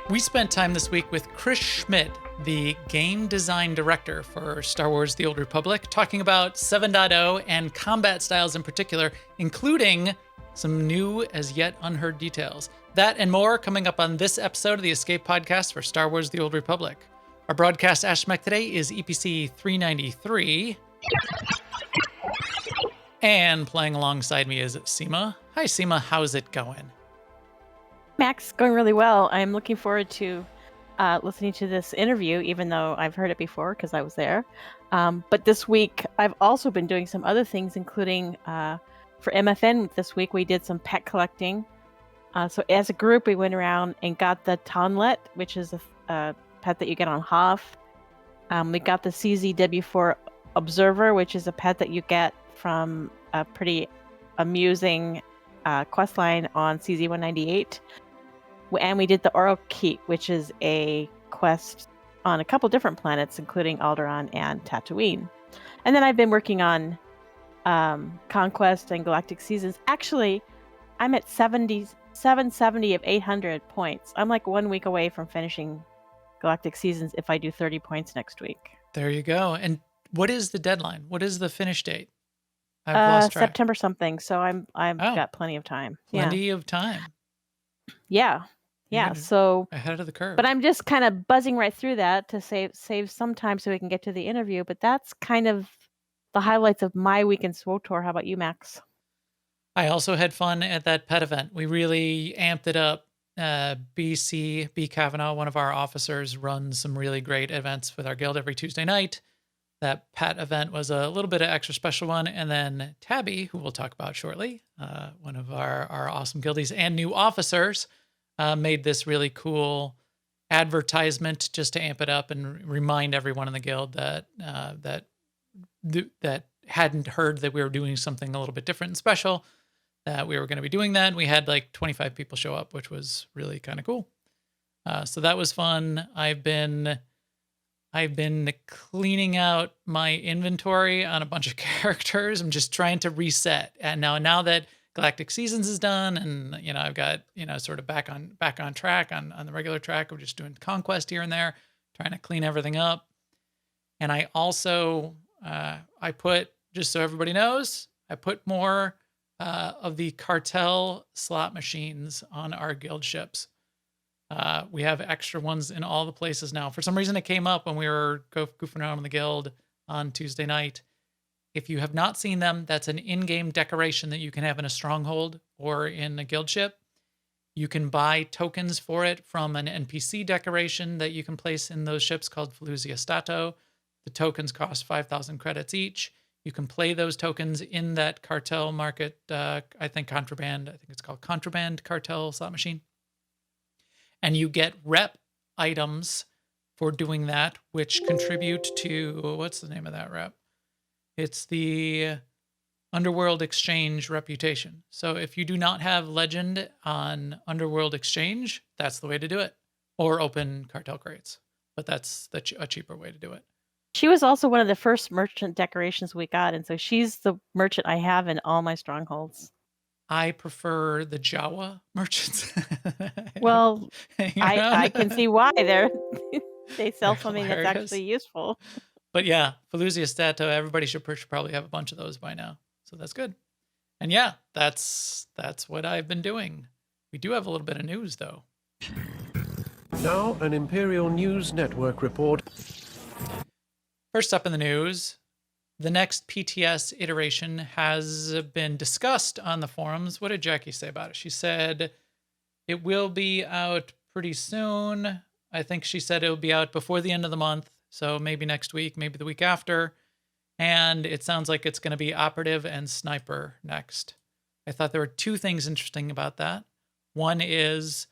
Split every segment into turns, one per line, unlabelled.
We spent time this week with Chris Schmidt, the game design director for Star Wars The Old Republic, talking about 7.0 and combat styles in particular, including some new as yet unheard details. That and more coming up on this episode of the Escape Podcast for Star Wars The Old Republic. Our broadcast aspect today is EPC 393. And playing alongside me is Seema. Hi, Seema. How's it going?
Max, going really well. I'm looking forward to listening to this interview, even though I've heard it before because I was there. But this week, I've also been doing some other things, including for MFN this week, we did some pet collecting. So as a group, we went around and got the Tonlet, which is a pet that you get on Hoth. We got the CZW4 Observer, which is a pet that you get from a pretty amusing quest line on CZ198. And we did the Oralkeet, which is a quest on a couple different planets, including Alderaan and Tatooine. And then I've been working on Conquest and Galactic Seasons. Actually, I'm at 770 of 800 points. I'm like 1 week away from finishing Galactic Seasons if I do 30 points next week.
There you go. And what is the deadline? What is the finish date? I've lost track.
September something. So I've got plenty of time.
Plenty of time.
Yeah. So
ahead of the curve.
But I'm just kind of buzzing right through that to save some time so we can get to the interview. But that's kind of the highlights of my week in SWTOR. How about you, Max?
I also had fun at that pet event. We really amped it up. B. Kavanaugh, one of our officers, runs some really great events with our guild every Tuesday night. That pet event was a little bit of extra special one. And then Tabby, who we'll talk about shortly, one of our awesome guildies and new officers, made this really cool advertisement just to amp it up and remind everyone in the guild that that hadn't heard that we were doing something a little bit different and special, that we were going to be doing that. And we had like 25 people show up, which was really kind of cool. So that was fun. I've been cleaning out my inventory on a bunch of characters. I'm just trying to reset. And now that Galactic Seasons is done, and I've got sort of back on track on the regular track. We're just doing Conquest here and there, trying to clean everything up. And I also I put, just so everybody knows, I put more of the cartel slot machines on our guild ships. We have extra ones in all the places now. For some reason, it came up when we were goofing around in the guild on Tuesday night. If you have not seen them, that's an in-game decoration that you can have in a stronghold or in a guild ship. You can buy tokens for it from an NPC decoration that you can place in those ships called SWTOR. The tokens cost 5,000 credits each. You can play those tokens in that cartel market, I think it's called Contraband Cartel slot machine. And you get rep items for doing that, which contribute to, what's the name of that rep? It's the Underworld Exchange reputation. So if you do not have Legend on Underworld Exchange, that's the way to do it. Or open cartel crates. But that's a cheaper way to do it.
She was also one of the first merchant decorations we got. And so she's the merchant I have in all my strongholds.
I prefer the Jawa merchants.
Well, I can see why they sell something that's actually useful.
But yeah, SWTOR, everybody should probably have a bunch of those by now. So that's good. And yeah, that's what I've been doing. We do have a little bit of news, though.
Now, an Imperial News Network report.
First up in the news, the next PTS iteration has been discussed on the forums. What did Jackie say about it? She said it will be out pretty soon. I think she said it will be out before the end of the month. So maybe next week, maybe the week after. And it sounds like it's going to be Operative and Sniper next. I thought there were two things interesting about that. One is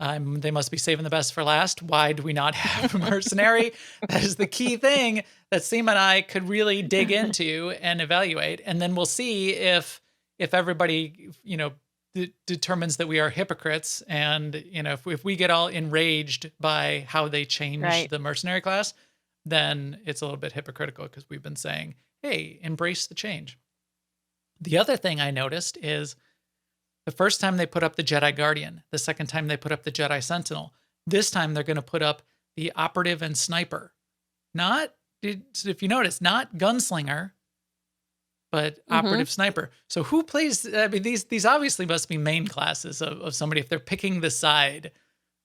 they must be saving the best for last. Why do we not have a mercenary? That is the key thing that Seema and I could really dig into and evaluate. And then we'll see if everybody, determines that we are hypocrites. And, if we get all enraged by how they change the mercenary class, then it's a little bit hypocritical because we've been saying, hey, embrace the change. The other thing I noticed is the first time they put up the Jedi Guardian, the second time they put up the Jedi Sentinel, This time they're going to put up the operative and sniper. If you notice, not gunslinger, but
Mm-hmm.
operative sniper. So who plays? I mean, these obviously must be main classes of somebody if they're picking the side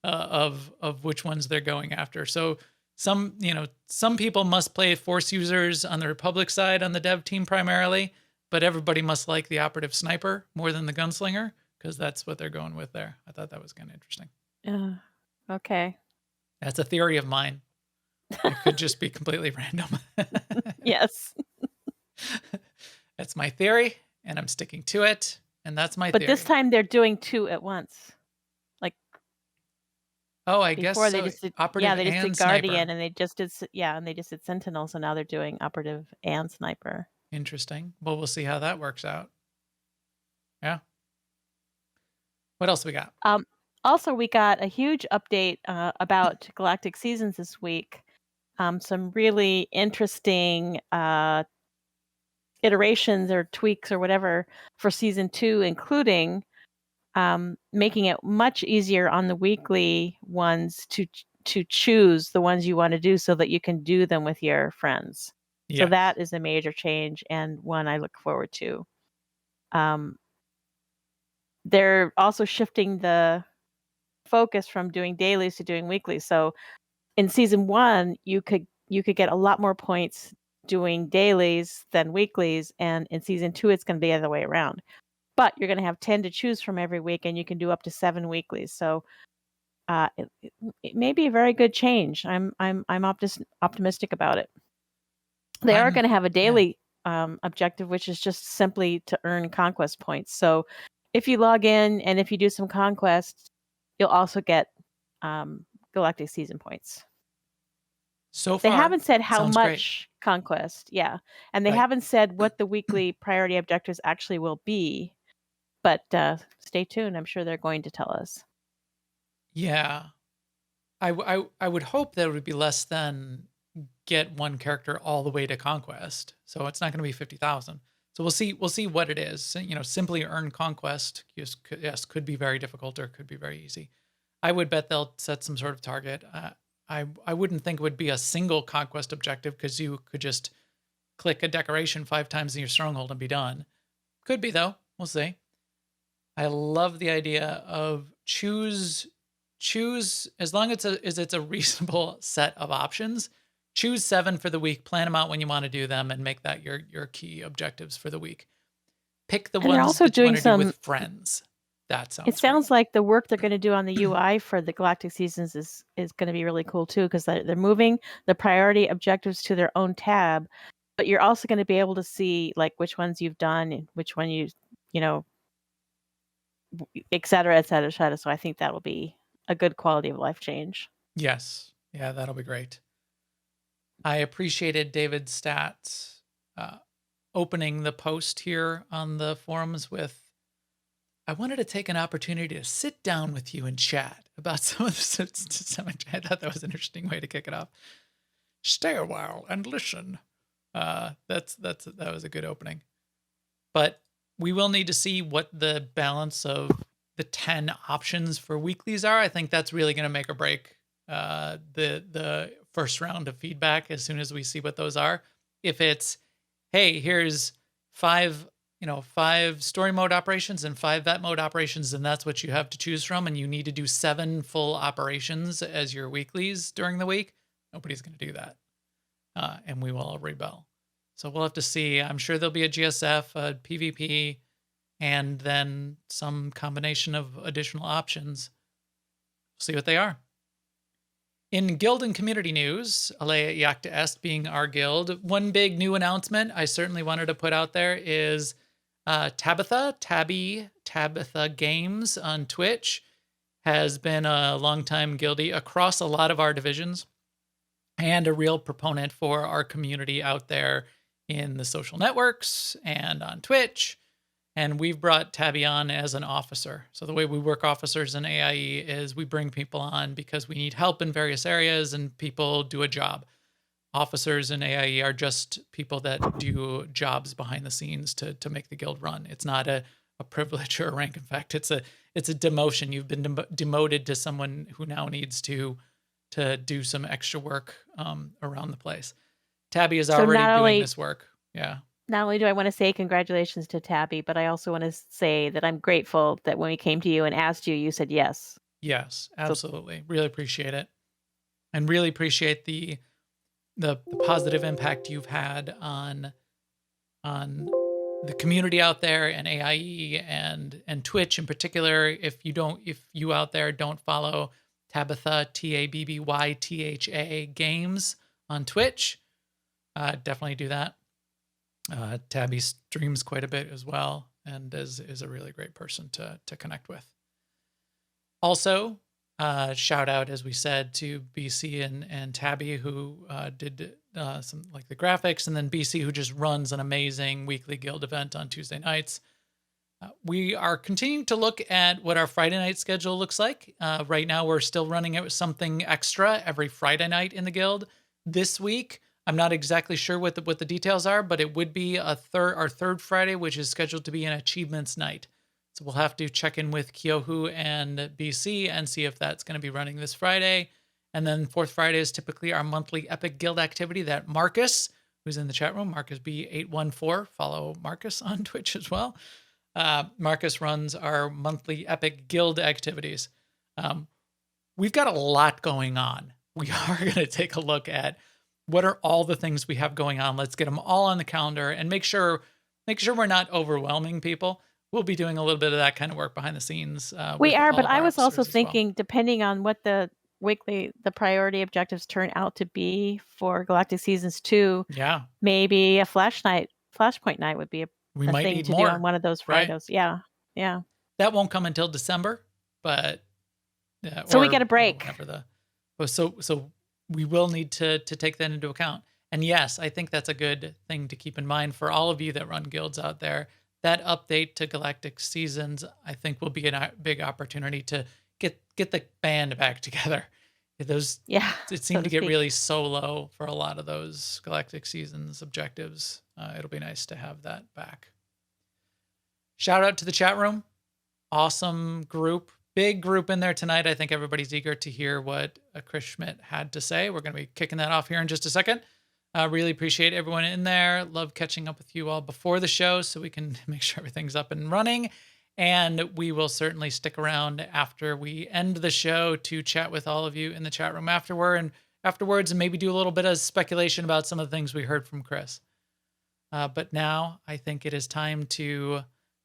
of which ones they're going after. So some people must play force users on the Republic side on the dev team primarily, but everybody must like the operative sniper more than the gunslinger because that's what they're going with there. I thought that was kind of interesting.
Okay.
That's a theory of mine. It could just be completely random.
Yes.
That's my theory, and I'm sticking to it. And that's my
But
theory.
this time they're doing 2 at once. Like
Oh, I guess
before they
so.
just did,
Operative
they just
and
did Guardian
sniper.
and they just did and they just did Sentinel, so now they're doing operative and sniper.
Interesting. Well, we'll see how that works out. Yeah. What else we got?
Also, we got a huge update about Galactic Seasons this week. Some really interesting iterations or tweaks or whatever for season 2, including making it much easier on the weekly ones to choose the ones you want to do so that you can do them with your friends. So
Yes.
that is a major change and one I look forward to. They're also shifting the focus from doing dailies to doing weeklies. So in season 1, you could get a lot more points doing dailies than weeklies, and in season 2 it's going to be the other way around. But you're going to have 10 to choose from every week, and you can do up to 7 weeklies. So it may be a very good change. I'm optimistic about it. They are going to have a daily objective, which is just simply to earn conquest points. So if you log in and if you do some conquests, you'll also get galactic season points.
So
They
far,
haven't said how
sounds
much conquest, and they
Right.
haven't said what the weekly priority objectives actually will be. But stay tuned. I'm sure they're going to tell us.
Yeah. I would hope that it would be less than get one character all the way to conquest. So it's not going to be 50,000. So we'll see what it is. Simply earn conquest. Yes, could be very difficult or could be very easy. I would bet they'll set some sort of target. I wouldn't think it would be a single conquest objective because you could just click a decoration 5 times in your stronghold and be done. Could be though. We'll see. I love the idea of choose as long as it's a reasonable set of options. Choose 7 for the week, plan them out when you want to do them, and make that your key objectives for the week. Pick the
And they're
ones
also
that you
doing
want to do
some.
with friends. That sounds
It sounds
great.
like the work they're going to do on the UI for the Galactic Seasons is going to be really cool too, because they're moving the priority objectives to their own tab, but you're also going to be able to see like which ones you've done and which one et cetera, et cetera, et cetera. So I think that will be a good quality of life change.
Yes. Yeah, that'll be great. I appreciated David's stats opening the post here on the forums with, I wanted to take an opportunity to sit down with you and chat about some of the I thought that was an interesting way to kick it off. Stay a while and listen. That was a good opening. But we will need to see what the balance of the 10 options for weeklies are. I think that's really going to make or break the first round of feedback as soon as we see what those are. If it's, hey, here's 5 story mode operations and 5 vet mode operations, and that's what you have to choose from, and you need to do 7 full operations as your weeklies during the week, nobody's going to do that. And we will all rebel. So we'll have to see. I'm sure there'll be a GSF, a PvP, and then some combination of additional options. We'll see what they are. In guild and community news, Alea Iacta Est being our guild, one big new announcement I certainly wanted to put out there is Tabitha Games on Twitch has been a longtime guildie across a lot of our divisions and a real proponent for our community out there in the social networks and on Twitch. And we've brought Tabby on as an officer. So the way we work officers in AIE is we bring people on because we need help in various areas and people do a job. Officers in AIE are just people that do jobs behind the scenes to make the guild run. It's not a privilege or a rank. In fact, it's a demotion. You've been demoted to someone who now needs to do some extra work around the place. Tabby is
So
already doing this work. Yeah.
not only do I want to say congratulations to Tabby, but I also want to say that I'm grateful that when we came to you and asked you, you said yes.
Yes,
So
absolutely. Really appreciate it. And really appreciate the positive impact you've had on the community out there and AIE and Twitch in particular. If you out there don't follow Tabitha, TABBYTHA games on Twitch, definitely do that. Tabby streams quite a bit as well and is a really great person to connect with. Also, shout out, as we said, to BC and Tabby, who did some like the graphics, and then BC, who just runs an amazing weekly guild event on Tuesday nights. We are continuing to look at what our Friday night schedule looks like. Right now, we're still running it with something extra every Friday night in the guild. This week, I'm not exactly sure what the details are, but it would be our third Friday, which is scheduled to be an achievements night. So we'll have to check in with Kyohu and BC and see if that's going to be running this Friday. And then fourth Friday is typically our monthly Epic Guild activity that Marcus, who's in the chat room, Marcus B814, follow Marcus on Twitch as well. Marcus runs our monthly Epic Guild activities. We've got a lot going on. We are going to take a look at what are all the things we have going on. Let's get them all on the calendar and make sure we're not overwhelming people. We'll be doing a little bit of that kind of work behind the scenes.
We are, but I was also
as well.
thinking, depending on what the priority objectives turn out to be for Galactic Seasons 2,
Yeah,
maybe a Flashpoint night would be a
might
thing
need
to
more,
do on one of those
right?
Fridays. Yeah.
That won't come until December, but
So we get a break.
So we will need to take that into account. And yes, I think that's a good thing to keep in mind for all of you that run guilds out there. That update to Galactic Seasons, I think, will be a big opportunity to get the band back together. It seemed to get really solo for a lot of those Galactic Seasons objectives. It'll be nice to have that back. Shout out to the chat room. Awesome group. Big group in there tonight. I think everybody's eager to hear what Chris Schmidt had to say. We're going to be kicking that off here in just a second. Really appreciate everyone in there. Love catching up with you all before the show so we can make sure everything's up and running. And we will certainly stick around after we end the show to chat with all of you in the chat room afterwards and maybe do a little bit of speculation about some of the things we heard from Chris. But now I think it is time to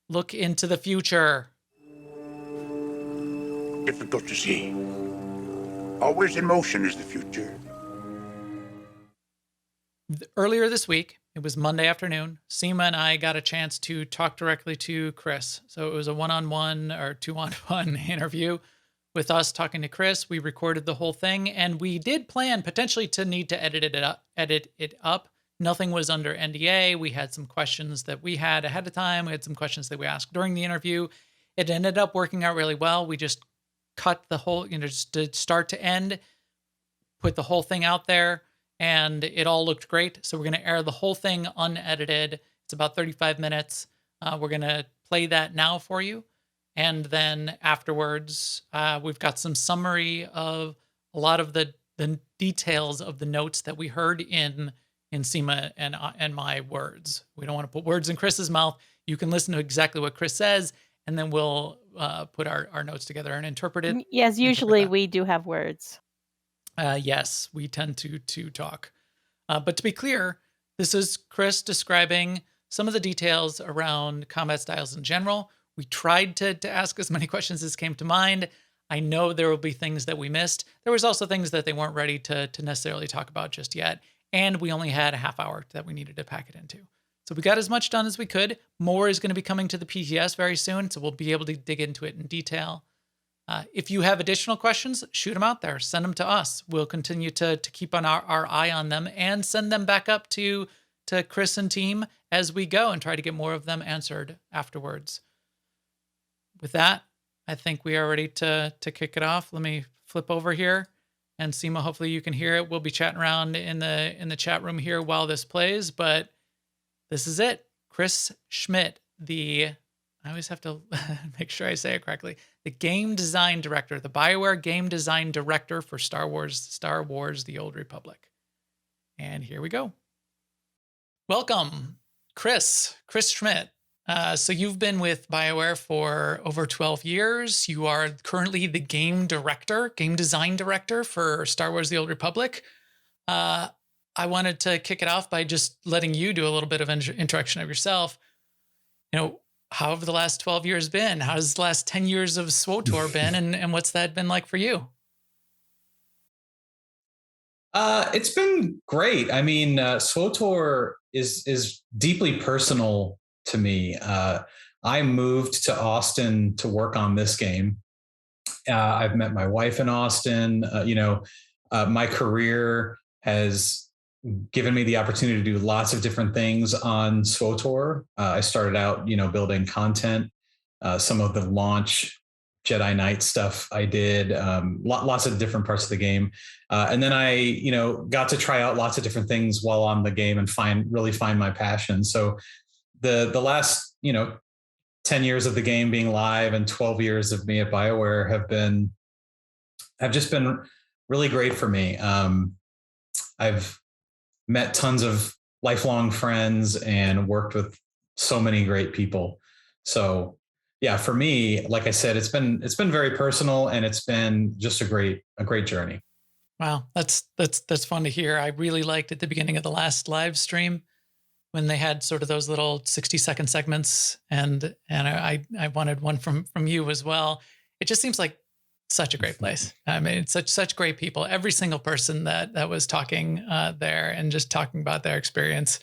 look into the future.
Difficult to see. Always in motion is the future.
Earlier this week, it was Monday afternoon, Seema and I got a chance to talk directly to Chris. So it was a one-on-one or two-on-one interview with us talking to Chris. We recorded the whole thing, and we did plan potentially to need to edit it up. Nothing was under NDA. We had some questions that we had ahead of time. We had some questions that we asked during the interview. It ended up working out really well. We just cut the whole, just to start to end, put the whole thing out there, and it all looked great. So we're going to air the whole thing unedited. It's about 35 minutes. We're going to play that now for you. And then afterwards, we've got some summary of a lot of the details of the notes that we heard in Seema and my words. We don't want to put words in Chris's mouth. You can listen to exactly what Chris says, and then we'll put our notes together and interpret it.
Yes, usually we do have words.
Yes, we tend to talk. But to be clear, this is Chris describing some of the details around combat styles in general. We tried to ask as many questions as came to mind. I know there will be things that we missed. There was also things that they weren't ready to necessarily talk about just yet. And we only had a half hour that we needed to pack it into. So we got as much done as we could. More is going to be coming to the PTS very soon, so we'll be able to dig into it in detail. If you have additional questions, shoot them out there. Send them to us. We'll continue to keep our eye on them and send them back up to Chris and team as we go and try to get more of them answered afterwards. With that, I think we are ready to kick it off. Let me flip over here. And Seema, hopefully you can hear it. We'll be chatting around in the chat room here while this plays, but this is it. Chris Schmidt, the I always have to make sure I say it correctly. The game design director, the BioWare game design director for Star Wars: The Old Republic. And here we go. Welcome, Chris Schmidt. So you've been with BioWare for over 12 years. You are currently the game design director for Star Wars: The Old Republic. I wanted to kick it off by just letting you do a little bit of introduction of yourself. How have the last 12 years been? How's the last 10 years of SWTOR been? And what's that been like for you?
It's been great. I mean, SWTOR is deeply personal to me. I moved to Austin to work on this game. I've met my wife in Austin. My career has given me the opportunity to do lots of different things on SWTOR. I started out, building content. Some of the launch Jedi Knight stuff I did, lots of different parts of the game. And then I, got to try out lots of different things while on the game and really find my passion. So the last, 10 years of the game being live and 12 years of me at BioWare have just been really great for me. I've met tons of lifelong friends and worked with so many great people. So yeah, for me, like I said, it's been very personal, and it's been just a great journey.
Wow. That's fun to hear. I really liked at the beginning of the last live stream when they had sort of those little 60-second segments, and I wanted one from you as well. It just seems like such a great place. I mean, it's such great people. Every single person that was talking there and just talking about their experience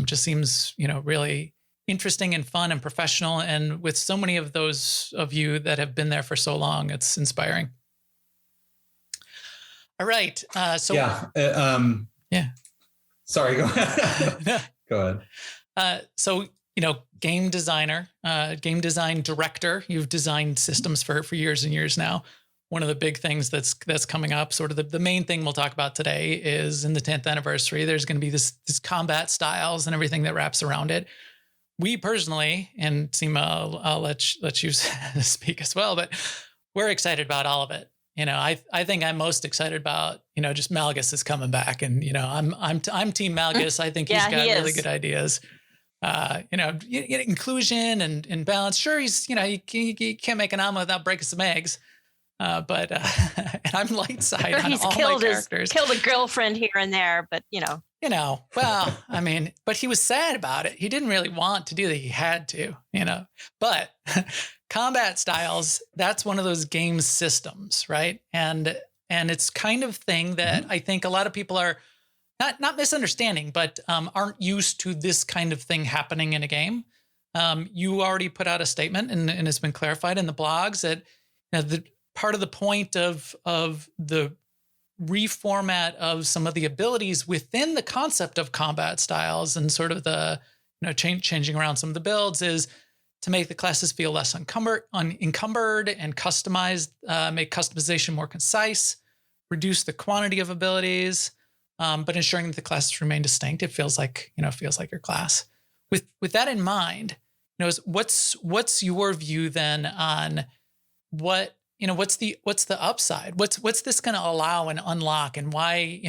just seems, really interesting and fun and professional. And with so many of those of you that have been there for so long, it's inspiring. All right.
Yeah. Sorry, go ahead. Go ahead.
Game designer, game design director. You've designed systems for years and years now. One of the big things that's coming up, sort of the main thing we'll talk about today, is in the 10th anniversary, there's going to be this combat styles and everything that wraps around it. We personally, and Seema, I'll let you speak as well, but we're excited about all of it. I think I'm most excited about, just Malgus is coming back, and, I'm Team Malgus. I think he's got really good ideas. Inclusion and balance. Sure, he's, he can't make an omelet without breaking some eggs. But and I'm light side on all my characters.
Killed a girlfriend here and there, but
well, I mean, but he was sad about it. He didn't really want to do that. He had to, but combat styles, that's one of those game systems, right? And it's kind of thing that I think a lot of people are not misunderstanding, but aren't used to this kind of thing happening in a game. You already put out a statement, and it's been clarified in the blogs that the part of the point of the reformat of some of the abilities within the concept of combat styles and sort of the changing around some of the builds is to make the classes feel less encumbered and customized, make customization more concise, reduce the quantity of abilities, but ensuring that the classes remain distinct. It feels like your class. With that in mind, what's your view then on what's the upside? What's this going to allow and unlock, and why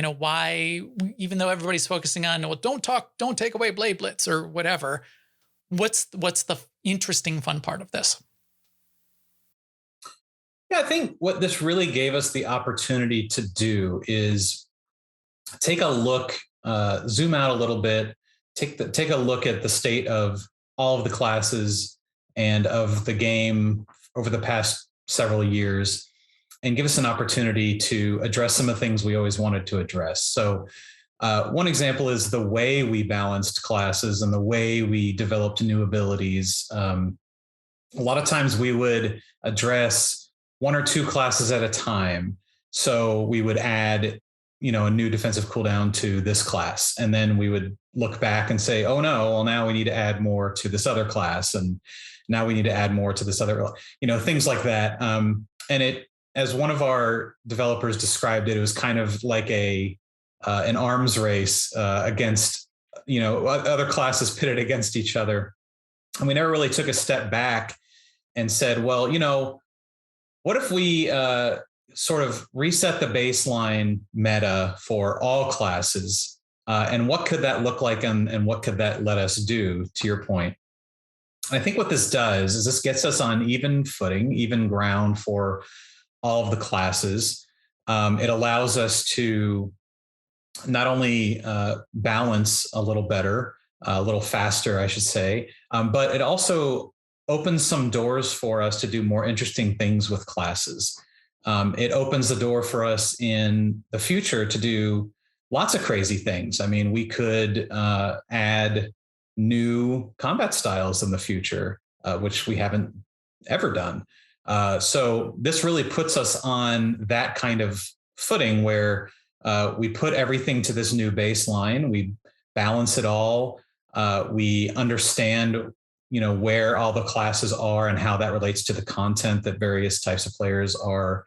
even though everybody's focusing on, well, don't take away Blade Blitz or whatever, what's the interesting fun part of this?
Yeah, I think what this really gave us the opportunity to do is take a look, zoom out a little bit, take a look at the state of all of the classes and of the game over the past several years, and give us an opportunity to address some of the things we always wanted to address. So one example is the way we balanced classes and the way we developed new abilities. A lot of times we would address one or two classes at a time. So we would add, a new defensive cooldown to this class. And then we would look back and say, oh no, well, now we need to add more to this other class. And now we need to add more to this other, things like that. And it, as one of our developers described it, it was kind of like an arms race against, other classes pitted against each other. And we never really took a step back and said, well, what if we sort of reset the baseline meta for all classes? And what could that look like, and what could that let us do, to your point? I think what this does is this gets us on even footing, even ground for all of the classes. It allows us to not only balance a little better, a little faster, I should say, but it also opens some doors for us to do more interesting things with classes. It opens the door for us in the future to do lots of crazy things. I mean, we could add new combat styles in the future, which we haven't ever done. So this really puts us on that kind of footing where we put everything to this new baseline. We balance it all. We understand, where all the classes are and how that relates to the content that various types of players are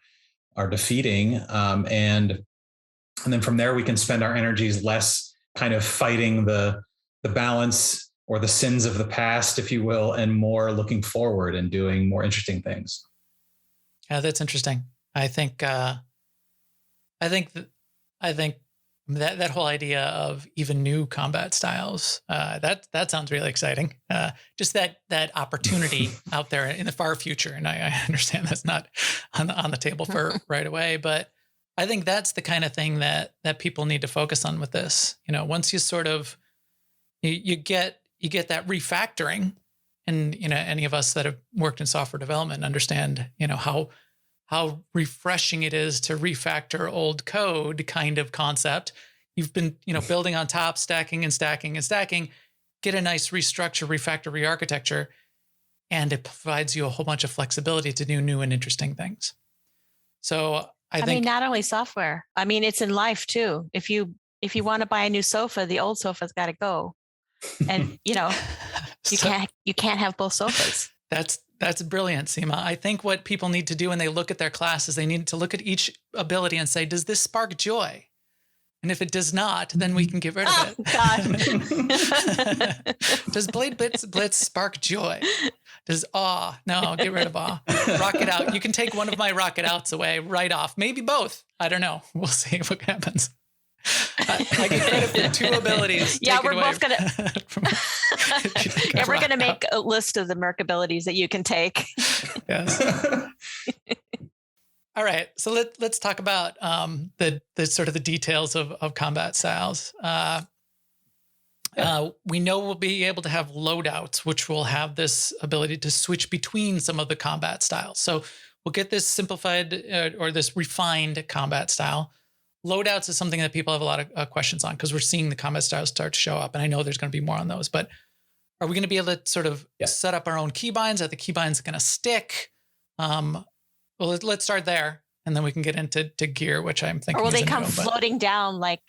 defeating. And then from there, we can spend our energies less kind of fighting the balance or the sins of the past, if you will, and more looking forward and doing more interesting things.
Yeah, that's interesting. I think that whole idea of even new combat styles, that sounds really exciting. Just that opportunity out there in the far future. And I understand that's not on the table for right away, but I think that's the kind of thing that people need to focus on with this. Once you sort of, you get that refactoring, and, any of us that have worked in software development understand, how refreshing it is to refactor old code kind of concept. You've been, building on top, stacking and stacking and stacking, get a nice restructure, refactor, re-architecture, and it provides you a whole bunch of flexibility to do new and interesting things. So I think
not only software, it's in life too. If you want to buy a new sofa, the old sofa's got to go. And, you can't have both sofas.
That's brilliant, Seema. I think what people need to do when they look at their classes, they need to look at each ability and say, does this spark joy? And if it does not, then we can get rid of it. God. Does Blade Blitz spark joy? Does awe? No, get rid of awe. Rocket out. You can take one of my rocket outs away right off. Maybe both. I don't know. We'll see what happens. I get credit for 2 abilities.
Yeah, we're both gonna. And we're gonna make a list of the Merc abilities that you can take.
Yes. All right, so let's talk about the sort of the details of combat styles. We know we'll be able to have loadouts, which will have this ability to switch between some of the combat styles. So we'll get this simplified or this refined combat style. Loadouts is something that people have a lot of questions on because we're seeing the combat styles start to show up. And I know there's going to be more on those, but are we going to be able to sort of set up our own keybinds? Are the keybinds going to stick? Well, let's start there, and then we can get into gear, which I'm thinking.
Or will they come floating down like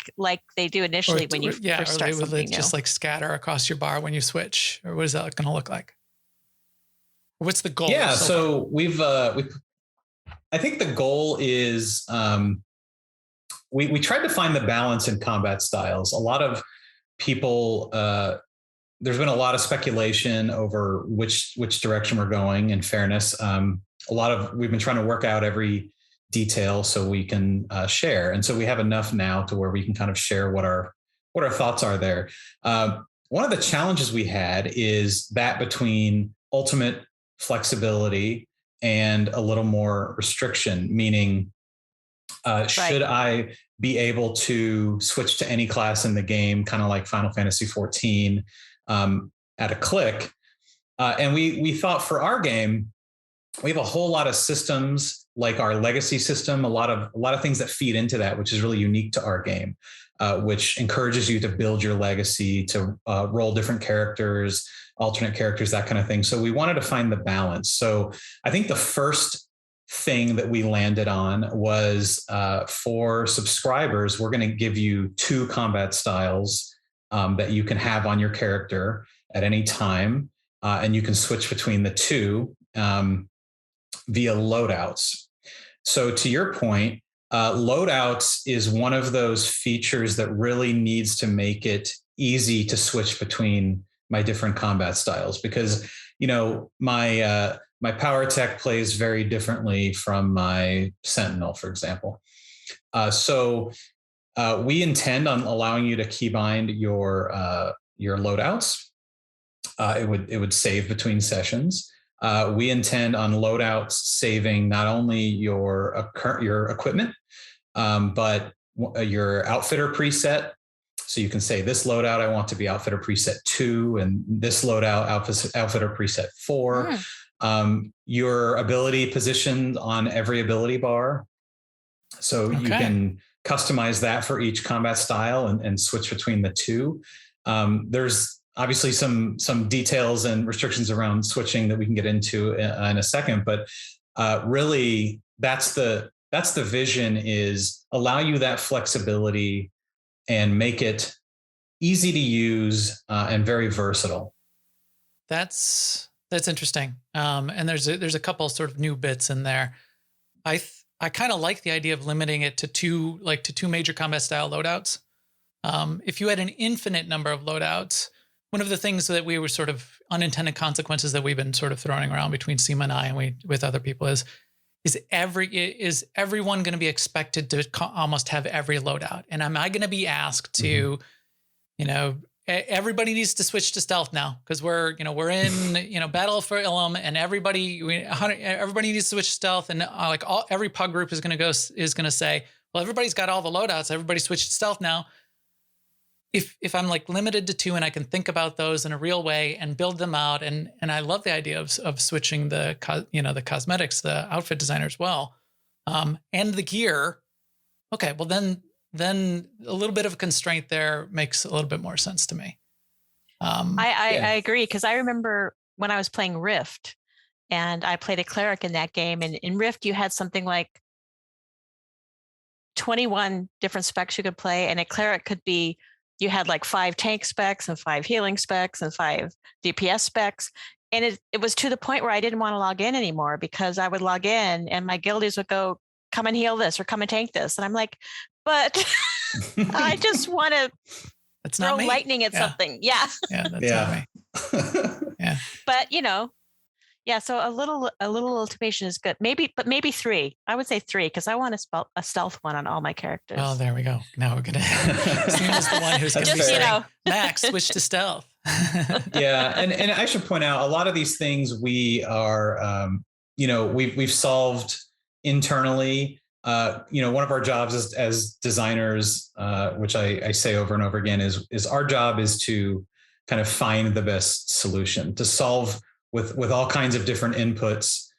they do initially when you first start something new?
Just like scatter across your bar when you switch, or what is that going to look like? What's the goal?
Yeah, so we've I think the goal is we tried to find the balance in combat styles. A lot of people, there's been a lot of speculation over which direction we're going. In fairness, we've been trying to work out every detail so we can share, and so we have enough now to where we can kind of share what our thoughts are there. One of the challenges we had is that between ultimate flexibility and a little more restriction, meaning should I be able to switch to any class in the game, kind of like Final Fantasy XIV, at a click? And we thought for our game, we have a whole lot of systems like our legacy system, a lot of things that feed into that, which is really unique to our game, which encourages you to build your legacy, to roll different characters, alternate characters, that kind of thing. So we wanted to find the balance. So I think the first thing that we landed on was for subscribers, we're going to give you 2 combat styles that you can have on your character at any time. And you can switch between the 2 via loadouts. So to your point, loadouts is one of those features that really needs to make it easy to switch between my different combat styles, because, my power tech plays very differently from my sentinel, for example. So we intend on allowing you to keybind your loadouts. It would save between sessions. We intend on loadouts saving not only your equipment, but your outfitter preset. So you can say this loadout I want to be outfitter preset 2, and this loadout outfitter preset 4. Your ability positioned on every ability bar. So you can customize that for each combat style and switch between the two. There's obviously some details and restrictions around switching that we can get into in a second, but really that's the vision, is allow you that flexibility and make it easy to use and very versatile.
That's interesting. And there's a couple sort of new bits in there. I kind of like the idea of limiting it to two major combat style loadouts. If you had an infinite number of loadouts, one of the things that we were sort of unintended consequences that we've been sort of throwing around between Seema and I and with other people is everyone going to be expected to almost have every loadout? And am I going to be asked to, everybody needs to switch to stealth now because we're in, Battle for Ilum, and everybody needs to switch to stealth, and every pug group is going to say, well, everybody's got all the loadouts, everybody switch to stealth now. If I'm limited to 2 and I can think about those in a real way and build them out, and I love the idea of switching the cosmetics, the outfit designer as well, and the gear. Okay, well then a little bit of a constraint there makes a little bit more sense to me.
I agree, because I remember when I was playing Rift, and I played a cleric in that game, and in Rift you had something like 21 different specs you could play, and a cleric could be. You had 5 tank specs and 5 healing specs and 5 DPS specs. And it was to the point where I didn't want to log in anymore, because I would log in and my guildies would go, come and heal this or come and tank this. And I'm like, but I just want to throw lightning at something. Yeah.
Yeah, that's not me. Yeah.
But, yeah, so a little automation is good. Maybe 3. I would say 3, because I want a stealth one on all my characters.
Oh, there we go. Now we're gonna. Seema's the one who's gonna be saying, Max, switch to stealth.
Yeah, and I should point out, a lot of these things we are, we've solved internally. One of our jobs as designers, which I say over and over again, is our job is to kind of find the best solution to solve. With all kinds of different inputs,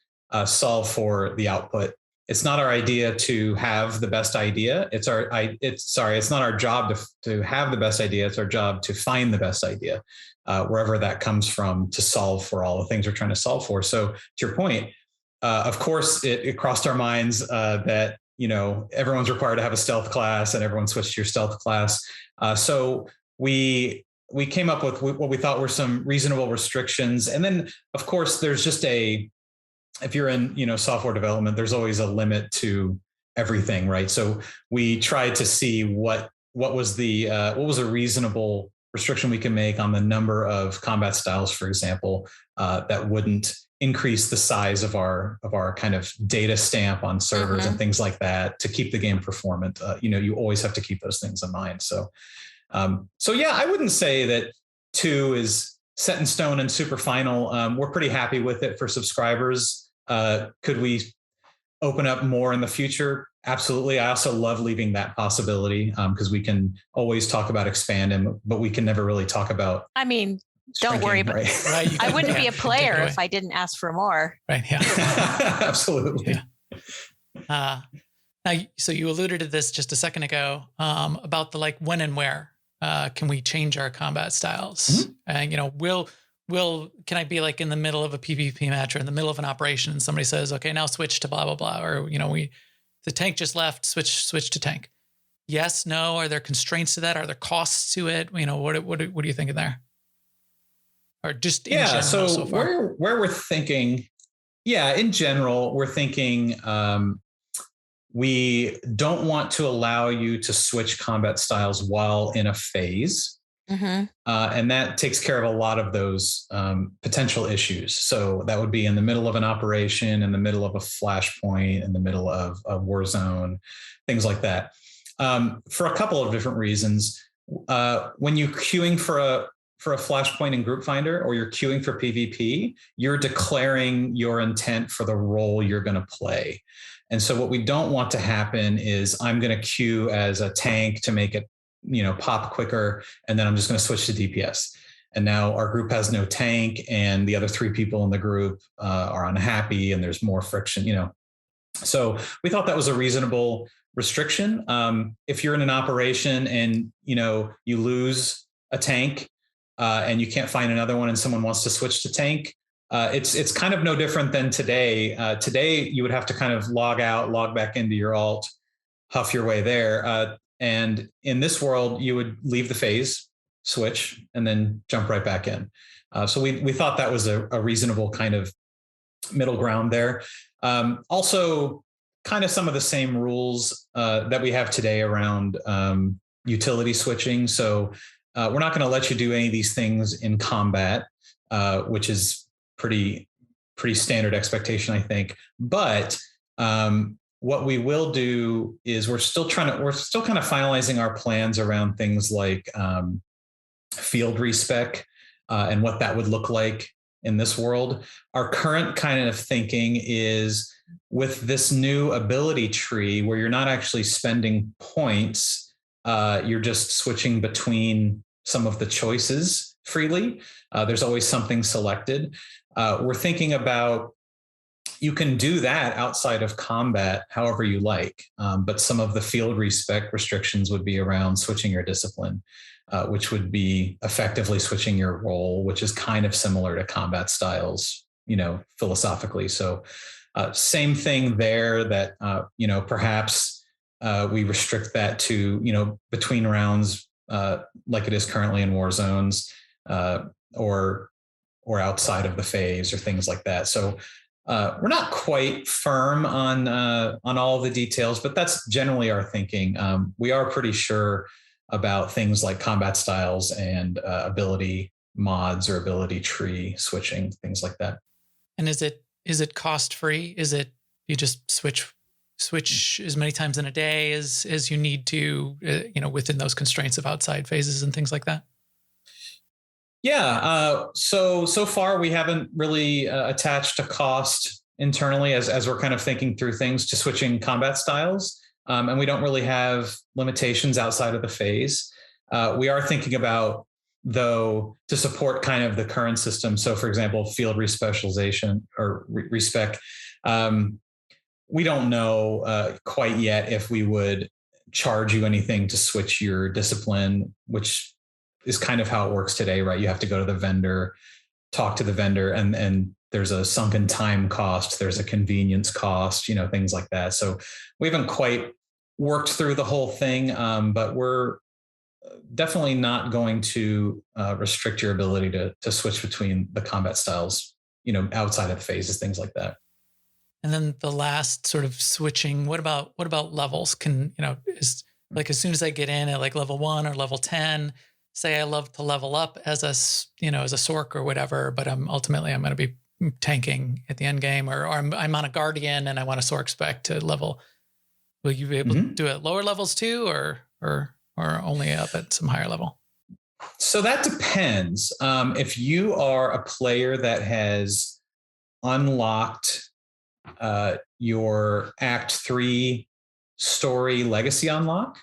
solve for the output. It's not our idea to have the best idea. It's not our job to have the best idea. It's our job to find the best idea, wherever that comes from, to solve for all the things we're trying to solve for. So to your point, of course, it crossed our minds that everyone's required to have a stealth class, and everyone switched to your stealth class. So we came up with what we thought were some reasonable restrictions. And then, of course, there's just if you're in, software development, there's always a limit to everything, right? So we tried to see what was a reasonable restriction we can make on the number of combat styles, for example, that wouldn't increase the size of our kind of data stamp on servers and things like that, to keep the game performant. You always have to keep those things in mind. So yeah, I wouldn't say that 2 is set in stone and super final. We're pretty happy with it for subscribers. Could we open up more in the future? Absolutely. I also love leaving that possibility, because we can always talk about expanding, but we can never really talk about. I mean,
don't worry, but
right?
I wouldn't be a player if I didn't ask for more.
Right. Yeah.
Absolutely.
Yeah. Now, so you alluded to this just a second ago, about the when and where. Can we change our combat styles? And can I be in the middle of a PvP match or in the middle of an operation, and somebody says, okay, now switch to blah blah blah, or the tank just left, switch to tank. Yes, no. Are there constraints to that? Are there costs to it? What do you think of there? Or just in general, so far?
where we're thinking, in general, we're thinking. We don't want to allow you to switch combat styles while in a phase.
Mm-hmm.
And that takes care of a lot of those potential issues. So that would be in the middle of an operation, in the middle of a flashpoint, in the middle of a war zone, things like that. For a couple of different reasons. When you're queuing for a flashpoint in Group Finder, or you're queuing for PvP, you're declaring your intent for the role you're going to play. And so what we don't want to happen is I'm going to queue as a tank to make it, pop quicker, and then I'm just going to switch to DPS. And now our group has no tank, and the other 3 people in the group are unhappy, and there's more friction, So we thought that was a reasonable restriction. If you're in an operation and, you lose a tank and you can't find another one and someone wants to switch to tank, it's kind of no different than today. Today, you would have to kind of log out, log back into your alt, huff your way there. And in this world, you would leave the phase, switch, and then jump right back in. So we thought that was a reasonable kind of middle ground there. Also, kind of some of the same rules that we have today around utility switching. So we're not going to let you do any of these things in combat, which is pretty standard expectation, I think. But what we will do is we're still kind of finalizing our plans around things like field respec and what that would look like in this world. Our current kind of thinking is with this new ability tree where you're not actually spending points, you're just switching between some of the choices freely. There's always something selected. We're thinking about, you can do that outside of combat however you like, but some of the field respec restrictions would be around switching your discipline, which would be effectively switching your role, which is kind of similar to combat styles, philosophically. So same thing there, that, perhaps we restrict that to, between rounds, like it is currently in war zones, or outside of the phase, or things like that. So we're not quite firm on all the details, but that's generally our thinking. We are pretty sure about things like combat styles and ability mods or ability tree switching, things like that.
And is it cost free? Is it you just switch as many times in a day as you need to, within those constraints of outside phases and things like that?
Yeah. So far we haven't really attached a cost internally as we're kind of thinking through things to switching combat styles. And we don't really have limitations outside of the phase. We are thinking about, though, to support kind of the current system. So for example, field respecialization or respec, we don't know quite yet if we would charge you anything to switch your discipline, which is kind of how it works today, right? You have to go to the vendor, talk to the vendor, and there's a sunken time cost, there's a convenience cost, things like that. So we haven't quite worked through the whole thing, but we're definitely not going to restrict your ability to switch between the combat styles, outside of the phases, things like that.
And then the last sort of switching, what about levels? Is like, as soon as I get in at like level 1 or level 10, say I love to level up as a Sork or whatever, but I'm going to be tanking at the end game, or I'm on a Guardian and I want a Sork spec to level. Will you be able to do it at lower levels too, or only up at some higher level?
So that depends. If you are a player that has unlocked your Act 3 story legacy unlock,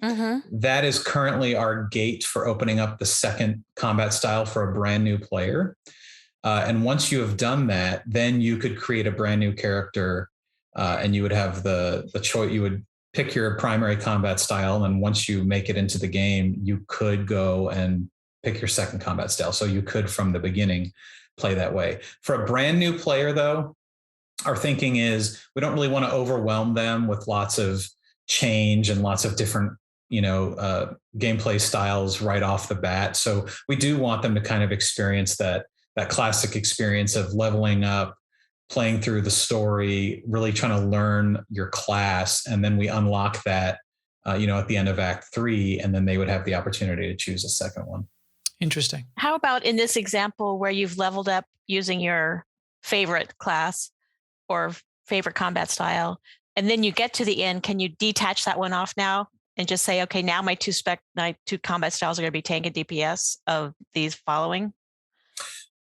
that is currently our gate for opening up the second combat style for a brand new player. And once you have done that, then you could create a brand new character, and you would have the choice. You would pick your primary combat style, and once you make it into the game, you could go and pick your second combat style. So you could, from the beginning, play that way. For a brand new player, though, our thinking is we don't really want to overwhelm them with lots of change and lots of different gameplay styles right off the bat. So we do want them to kind of experience that classic experience of leveling up, playing through the story, really trying to learn your class. And then we unlock that, at the end of Act 3, and then they would have the opportunity to choose a second one.
Interesting.
How about in this example where you've leveled up using your favorite class or favorite combat style, and then you get to the end, can you detach that one off now and just say, okay, now my two combat styles are going to be tank and DPS of these following?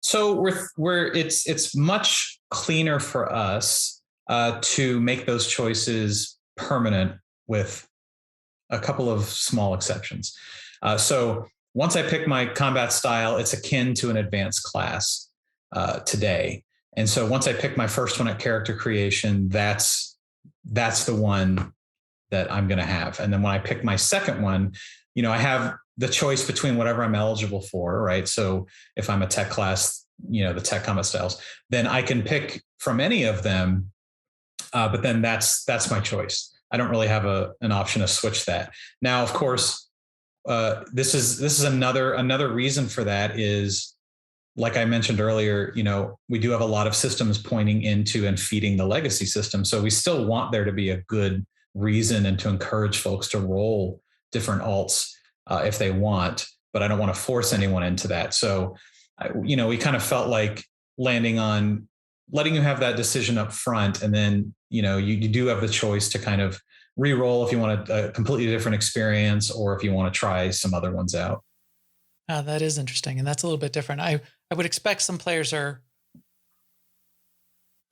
So it's much cleaner for us to make those choices permanent with a couple of small exceptions. So once I pick my combat style, it's akin to an advanced class today. And so once I pick my first one at character creation, that's the one that I'm going to have. And then when I pick my second one, I have the choice between whatever I'm eligible for, right? So if I'm a tech class, the tech combat styles, then I can pick from any of them. But then that's my choice. I don't really have an option to switch that. Now, of course, this is another reason for that is, like I mentioned earlier, we do have a lot of systems pointing into and feeding the legacy system. So we still want there to be a good reason and to encourage folks to roll different alts if they want, but I don't want to force anyone into that. So, we kind of felt like landing on letting you have that decision up front. And then, you do have the choice to kind of re-roll if you want a completely different experience or if you want to try some other ones out.
That is interesting. And that's a little bit different. I would expect some players are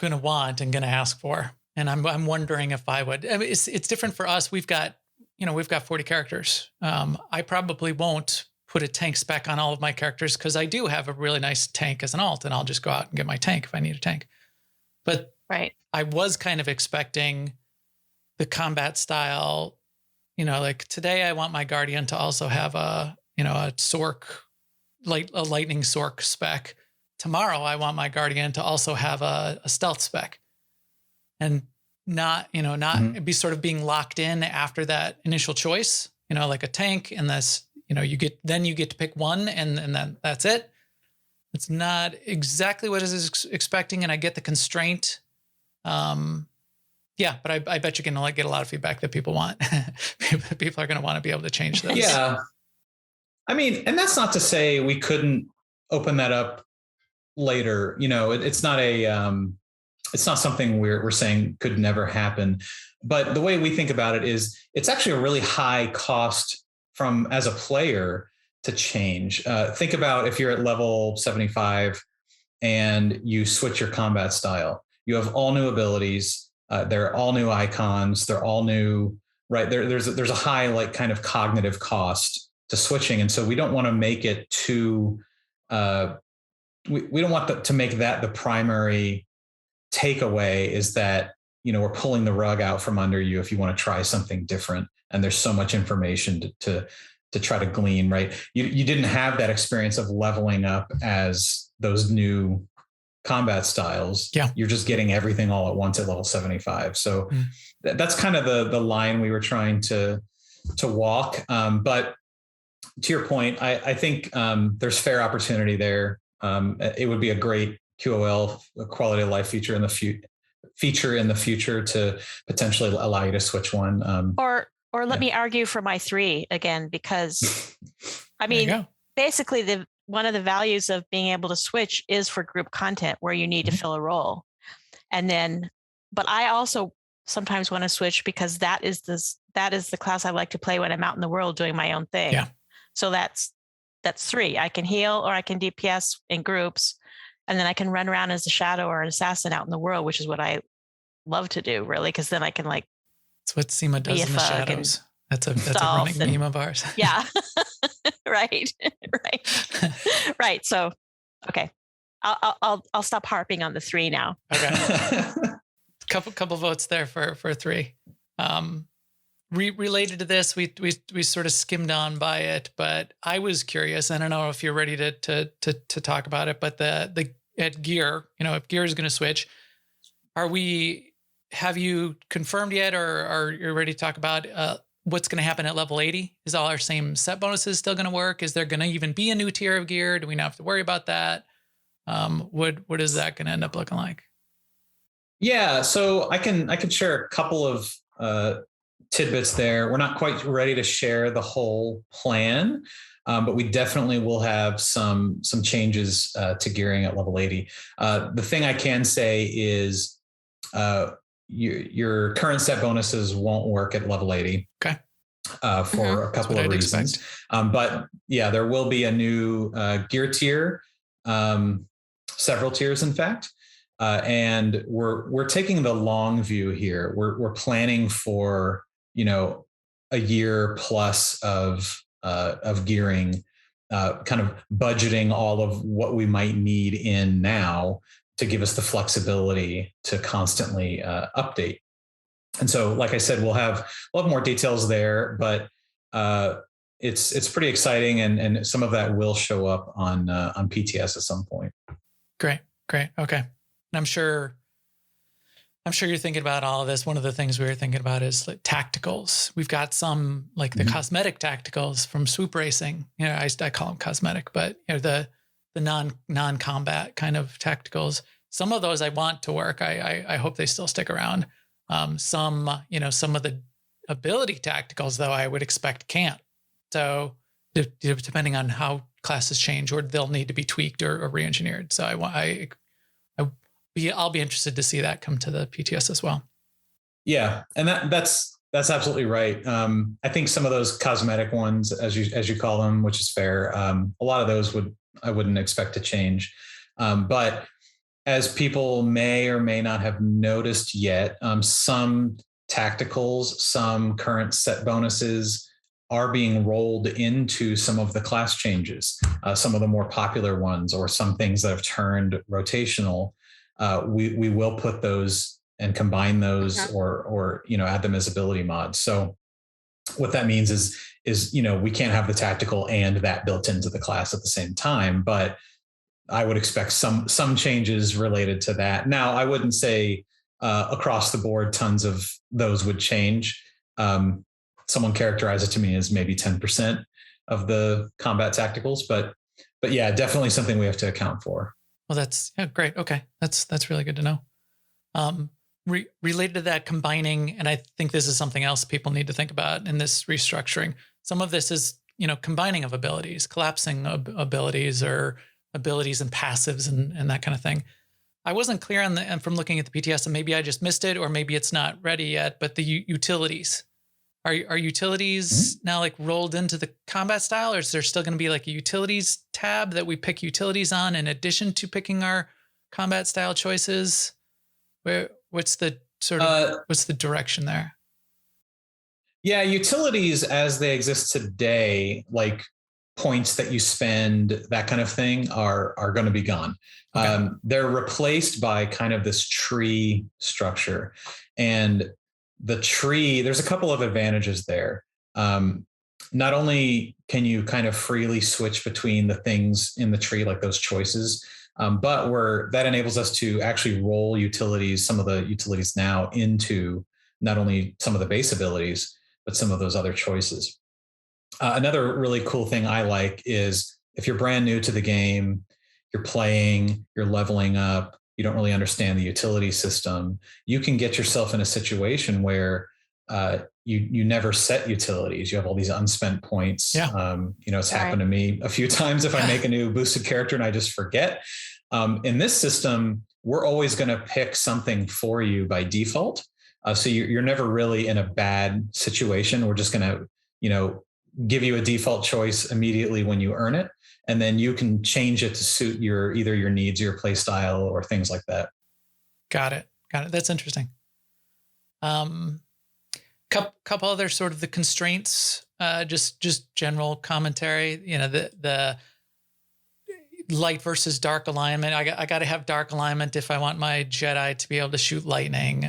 going to want and going to ask for. And I'm wondering if I would. I mean, it's different for us. We've got 40 characters. I probably won't put a tank spec on all of my characters because I do have a really nice tank as an alt, and I'll just go out and get my tank if I need a tank. But
right.
I was kind of expecting the combat style, like today I want my Guardian to also have a Sork, a lightning Sork spec. Tomorrow I want my Guardian to also have a stealth spec. And not be sort of being locked in after that initial choice, like a tank, and this, you get to pick one and then that's it. It's not exactly what I was expecting, and I get the constraint. Yeah, but I bet you're going to get a lot of feedback that people want. People are going to want to be able to change those.
Yeah. I mean, and that's not to say we couldn't open that up later. It's not something we're saying could never happen. But the way we think about it is it's actually a really high cost as a player to change. Think about if you're at level 75 and you switch your combat style. You have all new abilities. They're all new icons. They're all new, right? There's a high kind of cognitive cost to switching. And so we don't want to make it too, we don't want to make that the primary takeaway is that, we're pulling the rug out from under you if you want to try something different. And there's so much information to try to glean, right? You didn't have that experience of leveling up as those new combat styles.
Yeah.
You're just getting everything all at once at level 75. So that's kind of the line we were trying to walk. But to your point, I think there's fair opportunity there. It would be a great QOL, a quality of life feature in the future to potentially allow you to switch one.
Or let me argue for my 3 again, because I mean, basically one of the values of being able to switch is for group content where you need to fill a role. And then, but I also sometimes want to switch because that is the class I like to play when I'm out in the world doing my own thing.
Yeah.
So that's 3. I can heal or I can DPS in groups, and then I can run around as a shadow or an assassin out in the world, which is what I love to do, really, because then I can
It's what Seema does in the shadows. That's a running meme of ours.
Yeah. Right. Right. So, okay. I'll stop harping on the 3 now.
Okay. couple votes there for 3. Related to this, we sort of skimmed on by it, but I was curious. I don't know if you're ready to talk about it, but at gear, if gear is going to switch, have you confirmed yet, or are you ready to talk about what's going to happen at level 80? Is all our same set bonuses still going to work? Is there going to even be a new tier of gear? Do we not have to worry about that? What is that going to end up looking like?
Yeah, so I can share a couple of tidbits there. We're not quite ready to share the whole plan, But we definitely will have some changes to gearing at level 80. The thing I can say is your current set bonuses won't work at level 80.
Okay.
For a couple of reasons. But yeah, there will be a new gear tier, several tiers, in fact. And we're taking the long view here. We're planning for, a year plus of gearing, kind of budgeting all of what we might need in now to give us the flexibility to constantly update. And so, like I said, we'll have more details there, but it's pretty exciting, and some of that will show up on PTS at some point.
Great. Okay. And I'm sure you're thinking about all of this. One of the things we were thinking about is like tacticals. We've got some like the cosmetic tacticals from Swoop Racing. I call them cosmetic, but the non-combat kind of tacticals. Some of those I want to work. I hope they still stick around. Some of the ability tacticals, though, I would expect can't. So depending on how classes change, or they'll need to be tweaked or re-engineered. So I'll be interested to see that come to the PTS as well. Yeah, and that's absolutely right. I think some of those cosmetic ones, as you call them, which is fair, a lot of those I wouldn't expect to change, but as people may or may not have noticed yet, some tacticals, some current set bonuses are being rolled into some of the class changes, some of the more popular ones, or some things that have turned rotational. We will put those and combine those, or add them as ability mods. So what that means is we can't have the tactical and that built into the class at the same time, but I would expect some changes related to that. Now, I wouldn't say across the board tons of those would change. Someone characterized it to me as maybe 10% of the combat tacticals, but yeah, definitely something we have to account for. Well, that's great. Okay, that's really good to know. Related to that, combining, and I think this is something else people need to think about in this restructuring. Some of this is combining of abilities, collapsing abilities, or abilities and passives and that kind of thing. I wasn't clear on from looking at the PTS, and maybe I just missed it, or maybe it's not ready yet, but the utilities. Are utilities now like rolled into the combat style, or is there still going to be like a utilities tab that we pick utilities on in addition to picking our combat style choices? What's the direction there? Yeah, utilities as they exist today, like points that you spend, that kind of thing, are going to be gone. Okay. They're replaced by kind of this tree structure, and the tree, there's a couple of advantages there. Not only can you kind of freely switch between the things in the tree, like those choices, but that enables us to actually roll utilities, some of the utilities now, into not only some of the base abilities, but some of those other choices. Another really cool thing I like is if you're brand new to the game, you're playing, you're leveling up, you don't really understand the utility system, you can get yourself in a situation where you never set utilities. You have all these unspent points. Yeah. It's happened to me a few times if I make a new boosted character and I just forget. In this system, we're always going to pick something for you by default. So you're never really in a bad situation. We're just going to, give you a default choice immediately when you earn it. And then you can change it to suit either your needs, your play style, or things like that. Got it. That's interesting. Couple other sort of the constraints, just general commentary, the light versus dark alignment. I got to have dark alignment if I want my Jedi to be able to shoot lightning.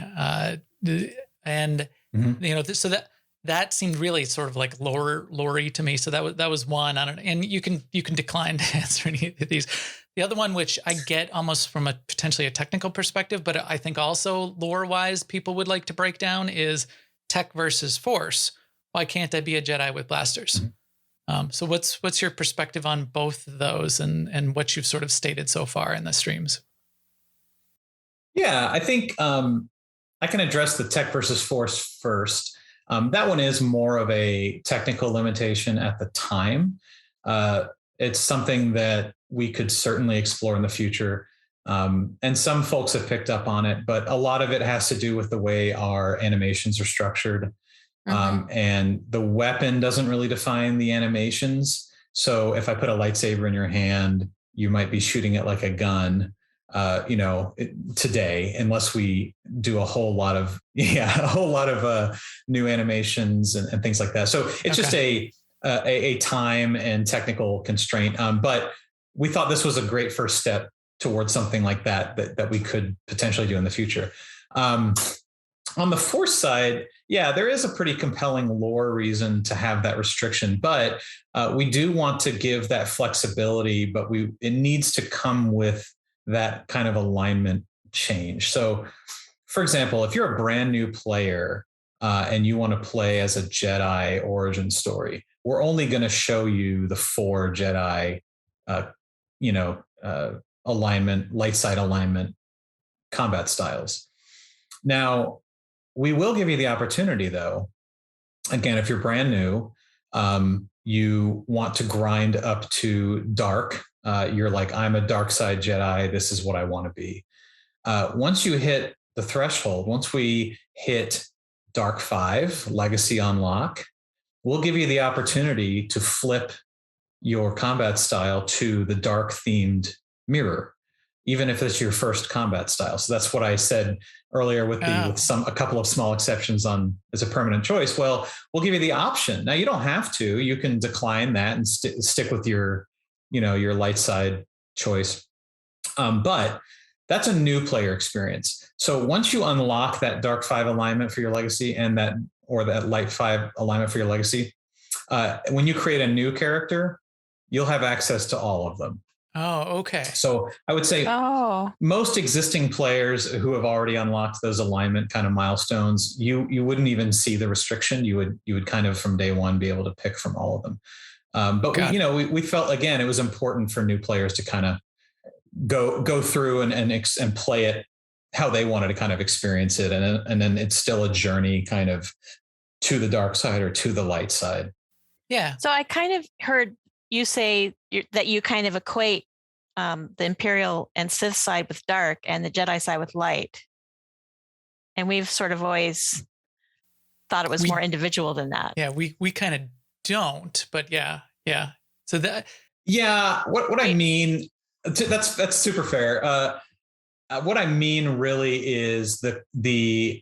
So that seemed really sort of like lore-y to me. So that was one. I don't know. And you can decline to answer any of these. The other one, which I get almost from a potentially a technical perspective, but I think also lore-wise people would like to break down, is tech versus force. Why can't I be a Jedi with blasters? Mm-hmm. So what's your perspective on both of those and what you've sort of stated so far in the streams? Yeah, I think I can address the tech versus force first. That one is more of a technical limitation at the time.
It's something that we could certainly explore in the future. And some folks have picked up on it, but a lot of it has to do with the way our animations are structured. And the weapon doesn't really define the animations. So if I put a lightsaber in your hand, you might be shooting it like a gun, today, unless we do a whole lot of, new animations and things like that. So it's just a time and technical constraint. But we thought this was a great first step towards something like that we could potentially do in the future. On the Force side, there is a pretty compelling lore reason to have that restriction, but we do want to give that flexibility, but it needs to come with that kind of alignment change. So, for example, if you're a brand new player and you want to play as a Jedi origin story, we're only going to show you the 4 Jedi, alignment, light side alignment combat styles. Now, we will give you the opportunity, though. Again, if you're brand new, you want to grind up to dark. You're like, I'm a dark side Jedi. This is what I want to be. Once you hit the threshold, once we hit Dark 5, Legacy Unlock, we'll give you the opportunity to flip your combat style to the dark themed mirror, even if it's your first combat style. So that's what I said earlier with a couple of small exceptions on as a permanent choice. Well, we'll give you the option. Now you don't have to, you can decline that and stick with your light side choice. But that's a new player experience. So once you unlock that Dark 5 alignment for your legacy and that Light 5 alignment for your legacy, when you create a new character, you'll have access to all of them.
Oh, okay.
So I would say most existing players who have already unlocked those alignment kind of milestones, you wouldn't even see the restriction. You would kind of from day one be able to pick from all of them. But we felt, again, it was important for new players to kind of go through and play it how they wanted to kind of experience it. And then it's still a journey kind of to the dark side or to the light side.
Yeah.
So I kind of heard you say that you kind of equate the Imperial and Sith side with dark and the Jedi side with light. And we've sort of always thought it was more individual than that.
Yeah, we kind of don't, but yeah. So that.
Yeah, what I mean, that's super fair. What I mean really is the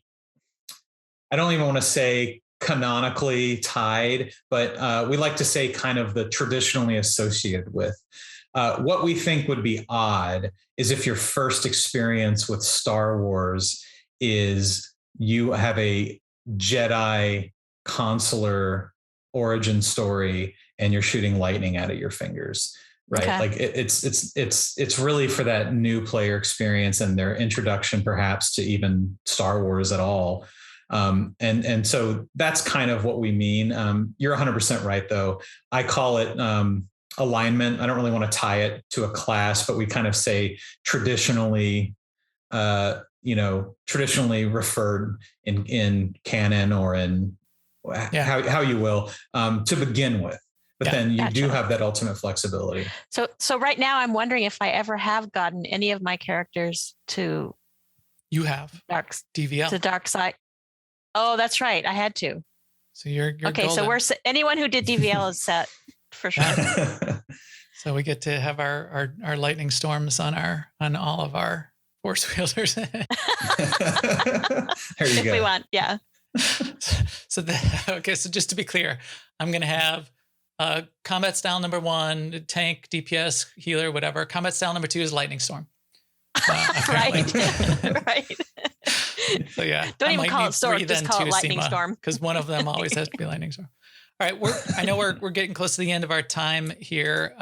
I don't even want to say canonically tied, but we like to say kind of the traditionally associated with. What we think would be odd is if your first experience with Star Wars is you have a Jedi consular origin story and you're shooting lightning out of your fingers, right? Okay. Like it's really for that new player experience and their introduction perhaps to even Star Wars at all. And so that's kind of what we mean. You're 100% right, though. I call it alignment. I don't really want to tie it to a class, but we kind of say traditionally referred in canon or in how you will to begin with. But then you do have that ultimate flexibility.
So right now I'm wondering if I ever have gotten any of my characters to
DVL
to dark side. Oh, that's right. I had to.
So you're
okay.
Golden.
So anyone who did DVL is set for sure.
So we get to have our lightning storms on all of our force wielders.
There you
if
go.
we want, yeah.
So just to be clear, I'm going to have combat style number 1, tank, DPS, healer, whatever. Combat style number 2 is lightning storm.
Right.
So yeah,
don't even call it storm, just call it lightning storm,
because one of them always has to be lightning storm. All right, I know we're getting close to the end of our time here.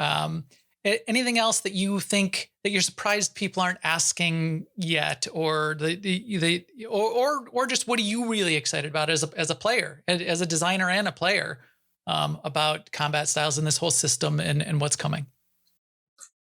Anything else that you think that you're surprised people aren't asking yet, or or just what are you really excited about as a player, as a designer and a player, about combat styles in this whole system and what's coming?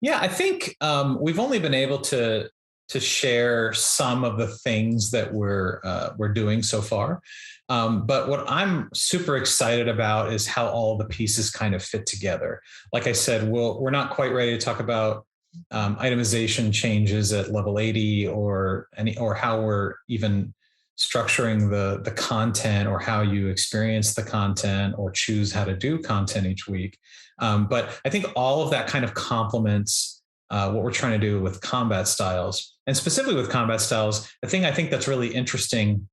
Yeah, I think we've only been able to to share some of the things that we're doing so far. But what I'm super excited about is how all the pieces kind of fit together. Like I said, we're not quite ready to talk about itemization changes at level 80 or how we're even structuring the content or how you experience the content or choose how to do content each week. But I think all of that kind of complements what we're trying to do with combat styles. And specifically with combat styles, the thing I think that's really interesting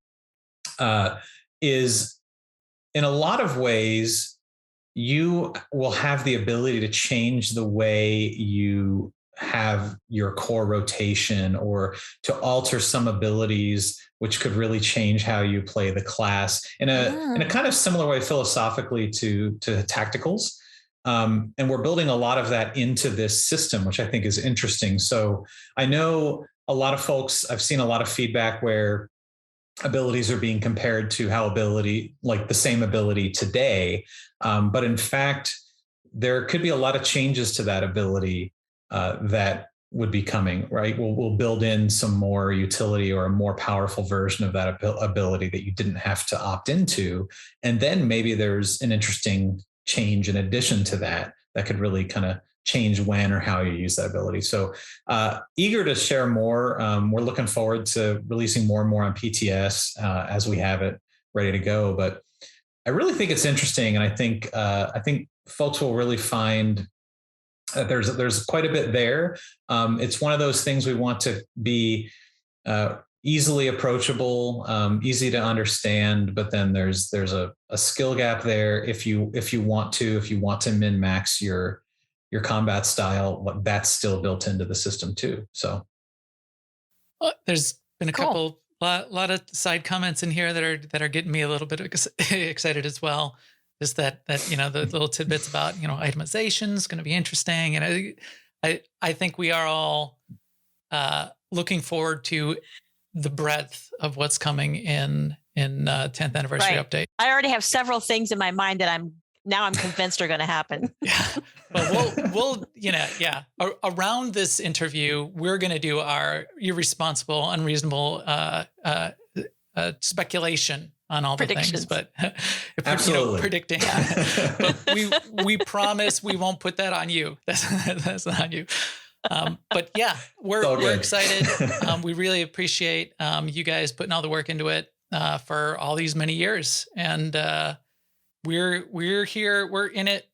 is in a lot of ways, you will have the ability to change the way you have your core rotation or to alter some abilities, which could really change how you play the class in a kind of similar way philosophically to tacticals. And we're building a lot of that into this system, which I think is interesting. So I know a lot of folks, I've seen a lot of feedback where abilities are being compared to like the same ability today. But in fact, there could be a lot of changes to that ability that would be coming, right? We'll build in some more utility or a more powerful version of that ability that you didn't have to opt into. And then maybe there's an interesting change in addition to that could really kind of change when or how you use that ability. So eager to share more. We're looking forward to releasing more and more on PTS as we have it ready to go. But I really think it's interesting. And I think folks will really find that there's quite a bit there. It's one of those things we want to be easily approachable, easy to understand, but then there's a skill gap there. If you want to min-max your combat style, that's still built into the system too. So
there's been a couple, lot of side comments in here that are getting me a little bit excited as well. Just that the little tidbits about itemization is going to be interesting, and I think we are all looking forward to the breadth of what's coming in 10th anniversary update.
I already have several things in my mind that I'm convinced are going to happen.
Yeah. Well, we'll around this interview, we're going to do our irresponsible, unreasonable speculation on all the things, but
absolutely
predicting. Yeah. But we promise we won't put that on you. That's not on you. But yeah, we're excited. We really appreciate you guys putting all the work into it for all these many years, and we're here. We're in it.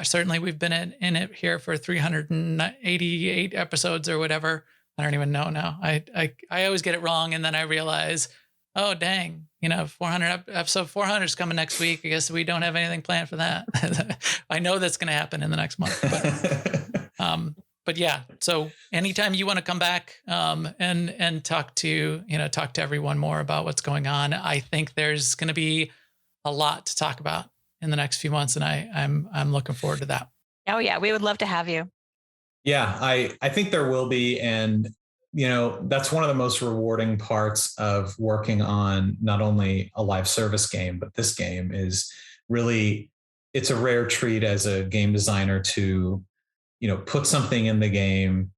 Certainly, we've been in it here for 388 episodes or whatever. I don't even know now. I always get it wrong, and then I realize, oh dang, 400 is coming next week. I guess we don't have anything planned for that. I know that's going to happen in the next month. But yeah, so anytime you want to come back and talk to everyone more about what's going on, I think there's going to be a lot to talk about in the next few months, and I'm looking forward to that.
Oh yeah, we would love to have you.
Yeah, I think there will be, and that's one of the most rewarding parts of working on not only a live service game, but this game is really, it's a rare treat as a game designer to put something in the game,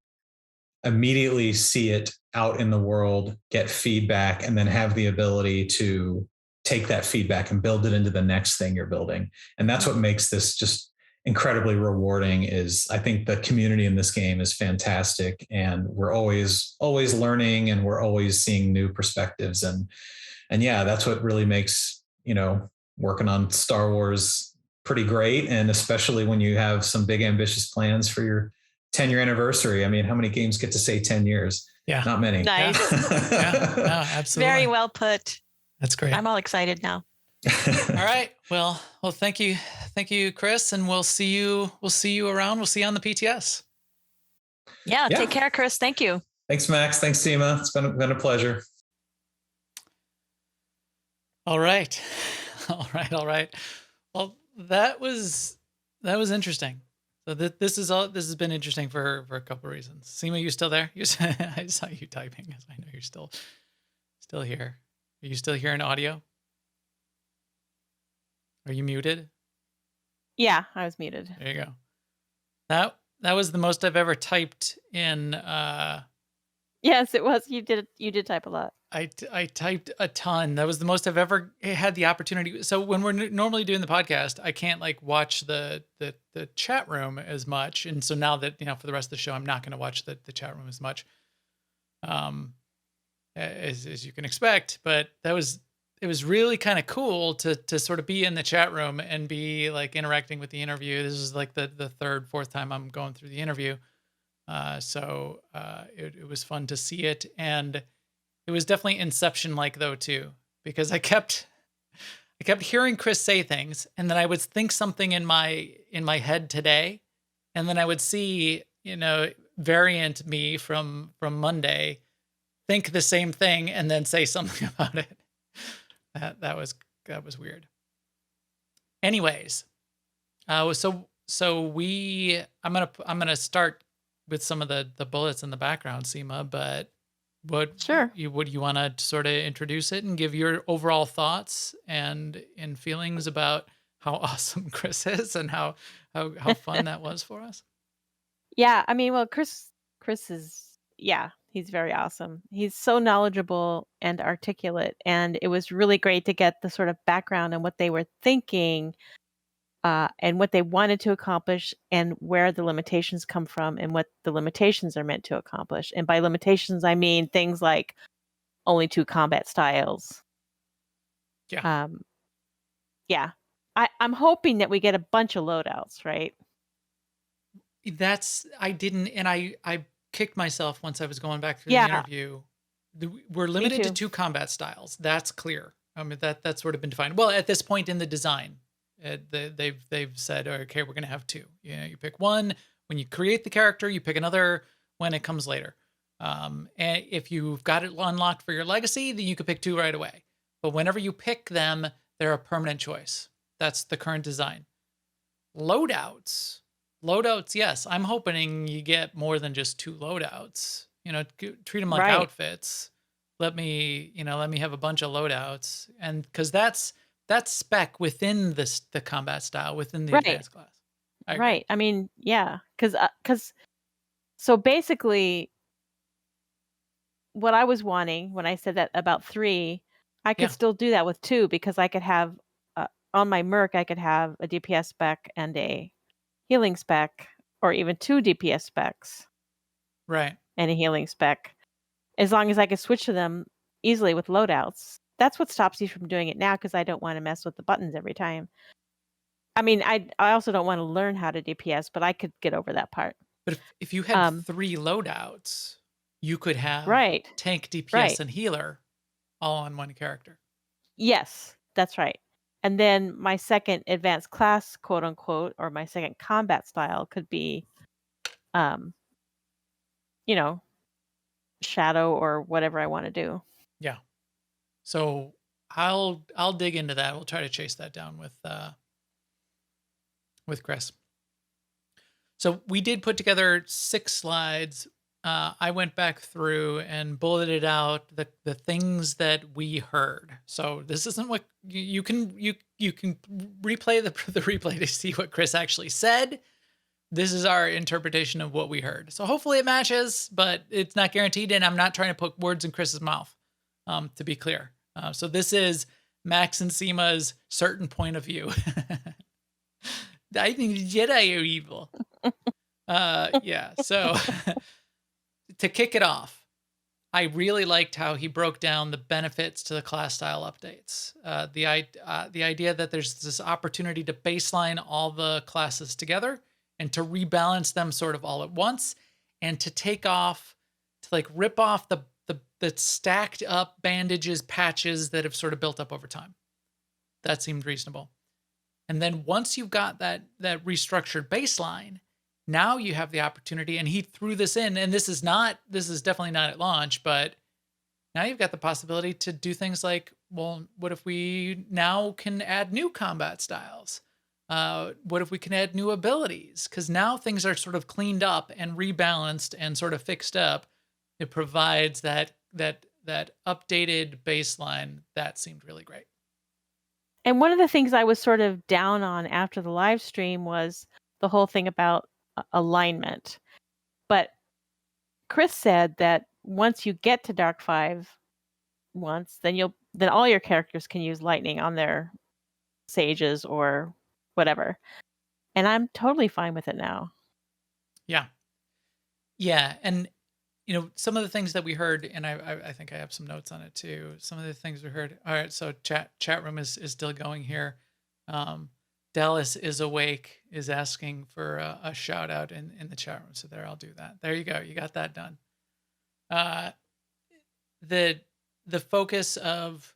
immediately see it out in the world, get feedback, and then have the ability to take that feedback and build it into the next thing you're building. And that's what makes this just incredibly rewarding. Is I think the community in this game is fantastic, and we're always learning, and we're always seeing new perspectives. And yeah, that's what really makes, working on Star Wars pretty great. And especially when you have some big ambitious plans for your 10-year anniversary. I mean, how many games get to say 10 years?
Yeah.
Not many.
Nice.
Yeah, no, absolutely.
Very well put.
That's great.
I'm all excited now.
All right. Well, thank you, Chris, and we'll see you around. We'll see you on the PTS.
Yeah. Take care, Chris. Thank you.
Thanks, Max. Thanks, Seema. It's been a pleasure.
All right. Well, that was interesting. So this has been interesting for a couple of reasons. Seema, you still there? I saw you typing. I know you're still here. Are you still hearing audio? Are you muted?
Yeah, I was muted.
There you go. That was the most I've ever typed in
Yes, it was. You did type a lot.
I typed a ton. That was the most I've ever had the opportunity. So when we're normally doing the podcast, I can't like watch the chat room as much. And so now that, for the rest of the show, I'm not going to watch the chat room as much, um, as you can expect. But it was really kind of cool to sort of be in the chat room and be like interacting with the interview. This is like the third, fourth time I'm going through the interview. It was fun to see it. And it was definitely Inception like though too, because I kept hearing Chris say things, and then I would think something in my head today, and then I would see, variant me from Monday think the same thing and then say something about it. That was weird. Anyways, I'm gonna start with some of the bullets in the background, Seema, but
Sure.
would you want to sort of introduce it and give your overall thoughts and feelings about how awesome Chris is and how fun that was for us?
Yeah, I mean, well, Chris is, yeah, he's very awesome. He's so knowledgeable and articulate, and it was really great to get the sort of background and what they were thinking, and what they wanted to accomplish, and where the limitations come from, and what the limitations are meant to accomplish. And by limitations, I mean things like only 2 combat styles.
Yeah.
Yeah. I'm hoping that we get a bunch of loadouts, right?
I didn't, and I kicked myself once I was going back through the
Yeah,
interview. We're
me
limited to
too.
2 combat styles. That's clear. I mean, that's sort of been defined. Well, at this point in the design, they've said, okay, we're going to have 2. You pick one when you create the character. You pick another when it comes later. And if you've got it unlocked for your legacy, then you could pick 2 right away. But whenever you pick them, they're a permanent choice. That's the current design. Loadouts, yes. I'm hoping you get more than just 2 loadouts. Treat them like
Right.
outfits. Let me have a bunch of loadouts, and because that's spec within the combat style within the
Right.
advanced class. I agree.
Right. I mean, yeah, because so basically, what I was wanting when I said that about 3, I could
Yeah.
still do that with 2, because I could have, on my Merc, I could have a DPS spec and a healing spec, or even 2 DPS specs
Right.
and a healing spec, as long as I could switch to them easily with loadouts. That's what stops you from doing it now, because I don't want to mess with the buttons every time. I mean, I also don't want to learn how to DPS, but I could get over that part.
But if you had
Um,
3 loadouts, you could have
right.
tank, DPS,
Right.
and healer all on one character.
Yes, that's right. And then my second advanced class, quote unquote, or my second combat style could be, you know, shadow or whatever I want to do.
Yeah. So I'll dig into that. We'll try to chase that down with Chris. So we did put together 6 slides. I went back through and bulleted out the things that we heard. So this isn't what you can replay the replay to see what Chris actually said. This is our interpretation of what we heard. So hopefully it matches, but it's not guaranteed. And I'm not trying to put words in Chris's mouth, to be clear. So this is Max and Seema's certain point of view. I think the Jedi are evil. Yeah. So to kick it off, I really liked how he broke down the benefits to the class style updates. The idea that there's this opportunity to baseline all the classes together and to rebalance them sort of all at once, and to take off, to like rip off the stacked up bandages, patches that have sort of built up over time. That seemed reasonable. And then once you've got that restructured baseline, now you have the opportunity, and he threw this in, and this is definitely not at launch, but now you've got the possibility to do things like, well, what if we now can add new combat styles? What if we can add new abilities? Because now things are sort of cleaned up and rebalanced and sort of fixed up. It provides that updated baseline. That seemed really great.
And one of the things I was sort of down on after the live stream was the whole thing about alignment. But Chris said that once you get to Dark 5 once, then all your characters can use lightning on their sages or whatever. And I'm totally fine with it now.
Yeah. Yeah. And, some of the things that we heard, and I think I have some notes on it too. Some of the things we heard. All right. So chat room is still going here. Dallas is awake, is asking for a shout out in the chat room. So there, I'll do that. There you go. You got that done. The focus of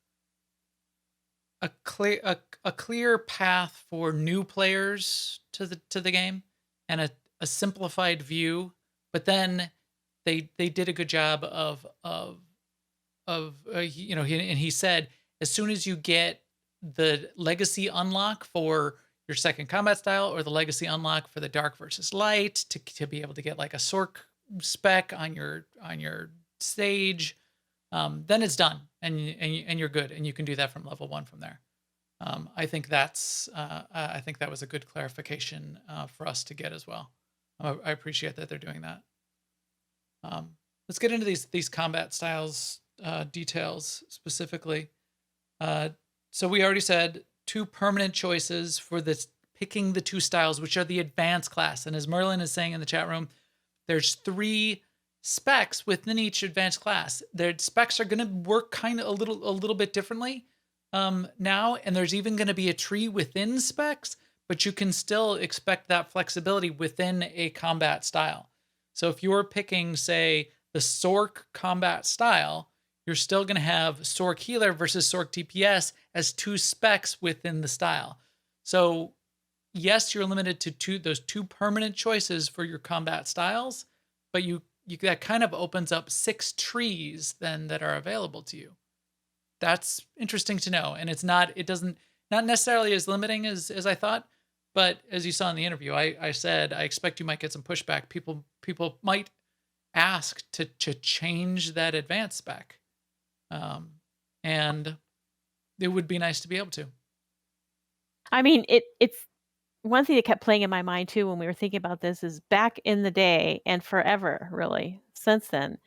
a clear path for new players to the game, and a simplified view, but then they did a good job of he said, as soon as you get the legacy unlock for your second combat style, or the legacy unlock for the dark versus light, to be able to get like a Sork spec on your stage, then it's done, and you're good, and you can do that from level 1 from there. I think that was a good clarification for us to get as well. I appreciate that they're doing that. Let's get into these combat styles details specifically. So we already said 2 permanent choices for this picking the 2 styles, which are the advanced class. And as Merlin is saying in the chat room, there's 3 specs within each advanced class. Their specs are going to work kind of a little bit differently now, and there's even going to be a tree within specs, but you can still expect that flexibility within a combat style. So if you're picking, say, the Sork combat style, you're still going to have Sork healer versus Sork DPS as 2 specs within the style. So yes, you're limited to those 2 permanent choices for your combat styles, but you that kind of opens up 6 trees then that are available to you. That's interesting to know, and it doesn't necessarily as limiting as I thought, but as you saw in the interview, I said I expect you might get some pushback. People might ask to change that advanced spec, and it would be nice to be able to.
I mean, it's one thing that kept playing in my mind too when we were thinking about this is back in the day and forever, really, since then.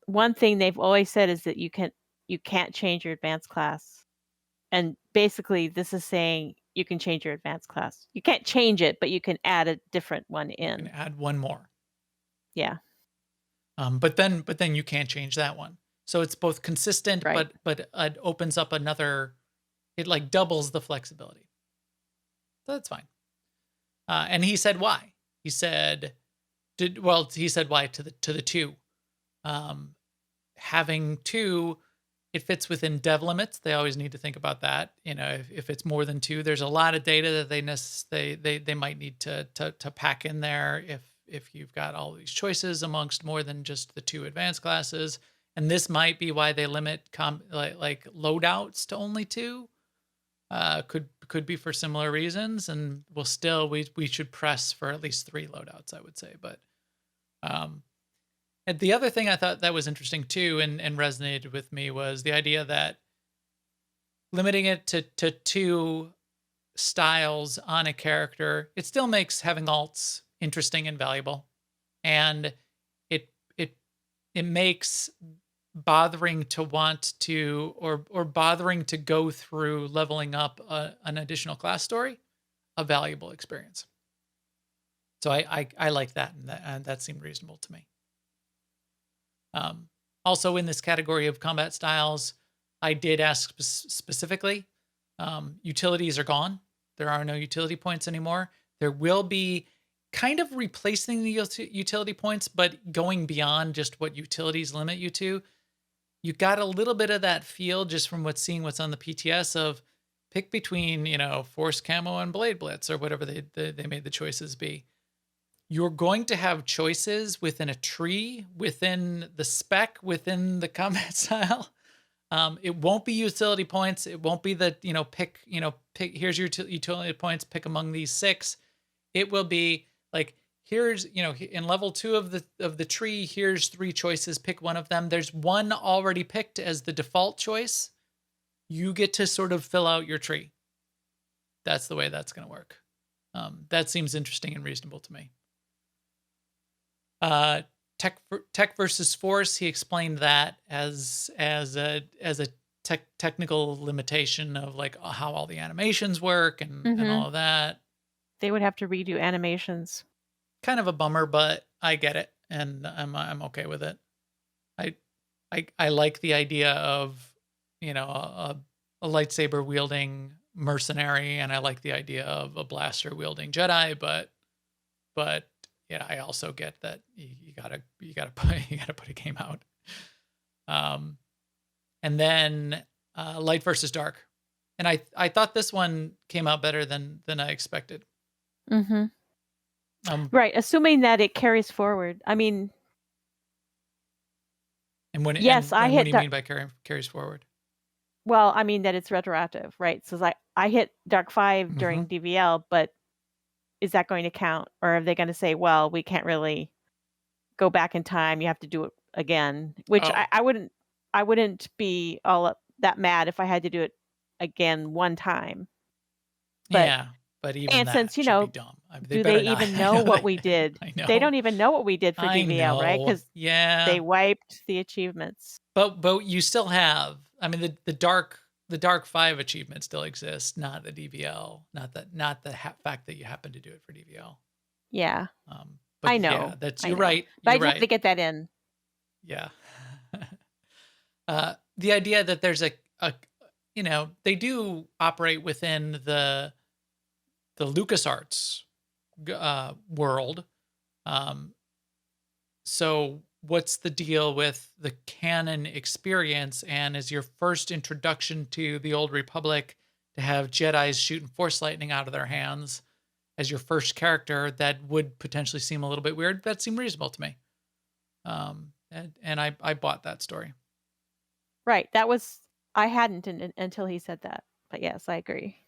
One thing they've always said is that you can't change your advanced class. And basically this is saying you can change your advanced class. You can't change it, but you can add a different one
You
in.
can add one more.
Yeah.
But then you can't change that one. So it's both consistent,
Right.
but it opens up another. It like doubles the flexibility. So that's fine. And he said why. He said why to the 2. Having 2, it fits within dev limits. They always need to think about that. If it's more than 2, there's a lot of data that they might need to pack in there if you've got all these choices amongst more than just the 2 advanced classes. And this might be why they limit like loadouts to only 2. Could be for similar reasons, and we should press for at least 3 loadouts, I would say. But and the other thing I thought that was interesting too, and resonated with me, was the idea that limiting it to 2 styles on a character, it still makes having alts interesting and valuable, and it makes bothering to want to or bothering to go through leveling up an additional class story a valuable experience. So I like that, and that seemed reasonable to me. Also in this category of combat styles, I did ask specifically, utilities are gone. There are no utility points anymore. There will be kind of replacing the utility points, but going beyond just what utilities limit you to. You got a little bit of that feel just from seeing what's on the PTS of pick between, Force Camo and Blade Blitz, or whatever they made the choices be. You're going to have choices within a tree, within the spec, within the combat style. It won't be utility points. It won't be the, pick, here's your utility points, pick among these 6. It will be like, here's, in level 2 of the tree, here's 3 choices, pick one of them. There's one already picked as the default choice. You get to sort of fill out your tree. That's the way that's going to work. That seems interesting and reasonable to me. tech versus force. He explained that as a technical limitation of like how all the animations work and all of that.
They would have to redo animations.
Kind of a bummer, but I get it, and I'm okay with it. I like the idea of, a lightsaber wielding mercenary, and I like the idea of a blaster wielding Jedi, but yeah, I also get that you gotta put a game out. And then light versus dark, and I thought this one came out better than I expected.
Mm-hmm.
Right,
assuming that it carries forward. I mean,
and when
yes,
and
I
what
hit
do you mean by carries forward?
Well, I mean that it's retroactive, right? So I hit Dark 5 during DVL, but is that going to count? Or are they going to say, well, we can't really go back in time. You have to do it again, which I wouldn't be all up that mad if I had to do it again one time. But,
yeah, but even
and
that
since,
should be dumb. I mean,
do they even know what we did?
I know.
They don't even know what we did for DVL, right? Because they wiped the achievements.
But you still have, I mean, the Dark 5 achievement still exists, not the DVL, not the fact that you happen to do it for DVL.
Yeah.
But
I know.
Yeah,
I
you're
know.
right.
But
You're
I
right.
have to get that in.
Yeah. The idea that there's they do operate within the LucasArts world. So what's the deal with the canon experience, and is your first introduction to the Old Republic to have Jedis shooting force lightning out of their hands as your first character? That would potentially seem a little bit weird. That seemed reasonable to me. And I bought that story.
Right. I hadn't until he said that. But yes, I agree.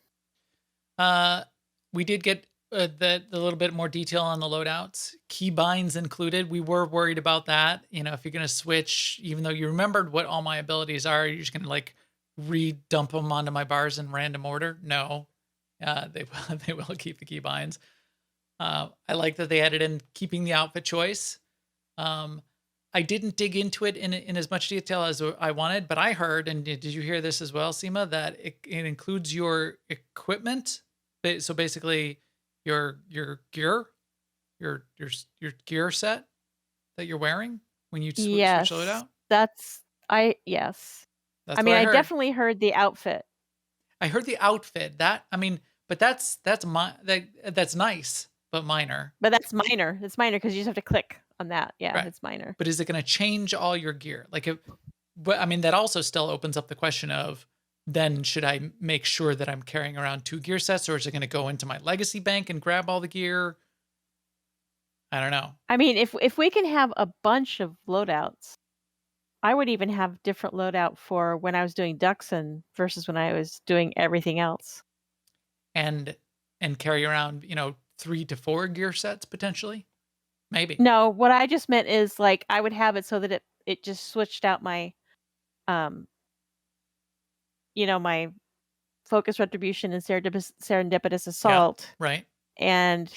We did get the little bit more detail on the loadouts. Keybinds included. We were worried about that. If you're going to switch, even though you remembered what all my abilities are, you're just going to like re-dump them onto my bars in random order. No, they will keep the keybinds. I like that they added in keeping the outfit choice. I didn't dig into it in as much detail as I wanted, but I heard, and did you hear this as well, Seema, that it includes your equipment. So basically, your gear, your gear set that you're wearing when you switch loadout.
Yes.
That's I heard.
I definitely heard the outfit.
I heard the outfit. But that's nice, but minor.
But that's minor. It's minor because you just have to click on that. Yeah,
right.
It's minor.
But is it going to change all your gear? But I mean, that also still opens up the question of, then should I make sure that I'm carrying around 2 gear sets, or is it going to go into my legacy bank and grab all the gear? I don't know.
I mean, if we can have a bunch of loadouts, I would even have different loadout for when I was doing Duxon versus when I was doing everything else.
And carry around, 3 to 4 gear sets potentially? Maybe.
No, what I just meant is like I would have it so that it just switched out my my focus retribution and serendipitous assault.
Yeah, right.
And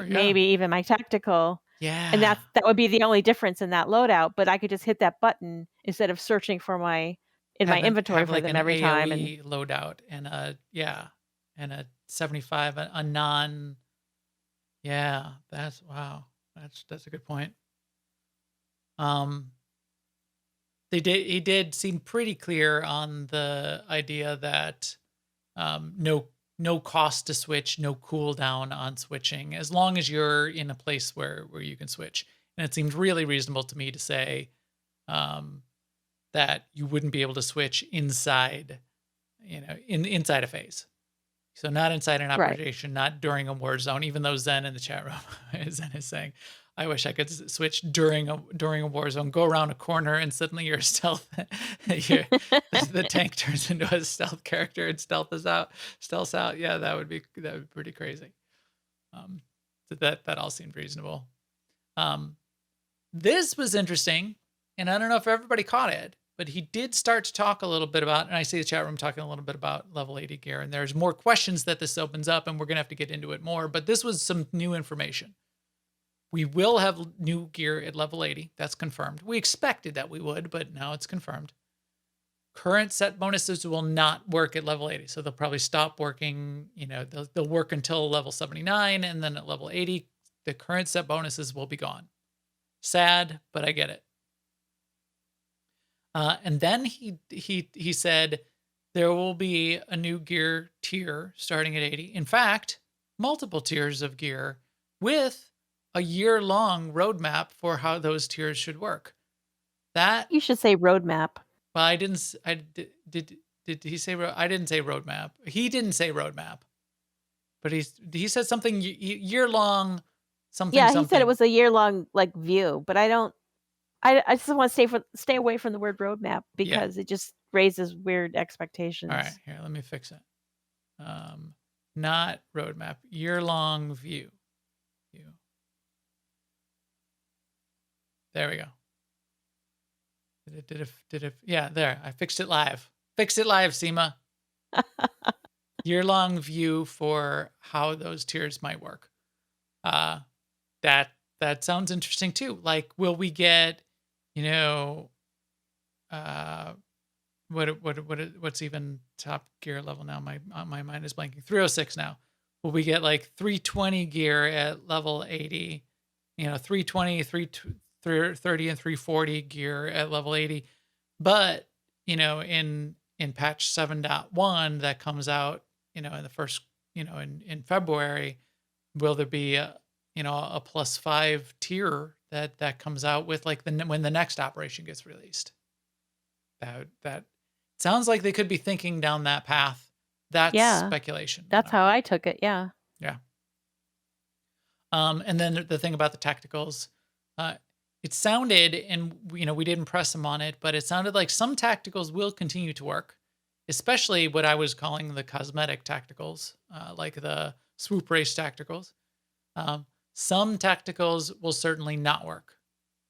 maybe even my tactical.
Yeah.
And that would be the only difference in that loadout, but I could just hit that button instead of searching for my inventory for them every time. And
loadout and a 75, a non. Yeah, wow. That's a good point. He did seem pretty clear on the idea that no cost to switch, no cooldown on switching, as long as you're in a place where you can switch. And it seemed really reasonable to me to say that you wouldn't be able to switch inside, inside a phase. So not inside an operation, not during a war zone, even though Zen in the chat room, Zen is saying, I wish I could switch during a war zone, go around a corner and suddenly you're stealth. The tank turns into a stealth character and stealths out. Yeah, that would be pretty crazy. That all seemed reasonable. This was interesting, and I don't know if everybody caught it, but he did start to talk a little bit about, and I see the chat room talking a little bit about level 80 gear, and there's more questions that this opens up, and we're going to have to get into it more, but this was some new information. We will have new gear at level 80. That's confirmed. We expected that we would, but now it's confirmed. Current set bonuses will not work at level 80. So they'll probably stop working. They'll work until level 79, and then at level 80, the current set bonuses will be gone. Sad, but I get it. And then he said there will be a new gear tier starting at 80. In fact, multiple tiers of gear with a year-long roadmap for how those tiers should work. That
You should say roadmap.
well, I didn't. Did he say? I didn't say roadmap. He didn't say roadmap, but he said something year-long. Something.
Yeah, he
something.
said it was a year-long view, but I just want to stay away from the word roadmap because it just raises weird expectations.
All right, here, let me fix it. Not roadmap, year-long view. There we go. Did it? Yeah, there. I fixed it live. Fix it live, Seema. Year-long view for how those tiers might work. That sounds interesting too. Like, will we get, what's even top gear level now? My mind is blanking. 306 now. Will we get like 320 gear at level 80? 320, 330, and 340 gear at level 80. But in patch 7.1 that comes out, in the first, in February, will there be a +5 tier that comes out with like when the next operation gets released? That sounds like they could be thinking down that path. That's speculation.
That's how I took it. Yeah.
Yeah. And then the thing about the tacticals, it sounded, and we didn't press them on it, but it sounded like some tacticals will continue to work, especially what I was calling the cosmetic tacticals, like the swoop race tacticals. Some tacticals will certainly not work.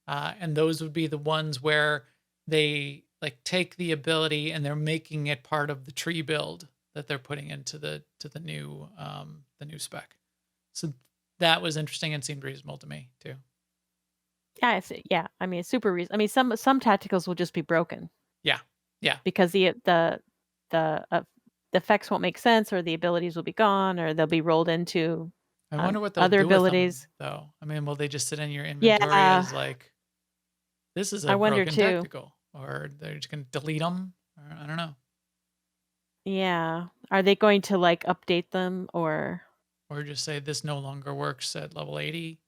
And those would be the ones where they take the ability and they're making it part of the tree build that they're putting into the new spec. So that was interesting and seemed reasonable to me too.
Yeah, I mean, it's super reasonable. I mean, some tacticals will just be broken.
Yeah.
Because the effects won't make sense, or the abilities will be gone, or they'll be rolled into
I wonder what they'll
other
do
abilities.
with them, though. I mean, will they just sit in your inventory as like, this is a broken tactical, or they're just going to delete them? Or, I don't know.
Yeah. Are they going to update them or
just say this no longer works at level 80?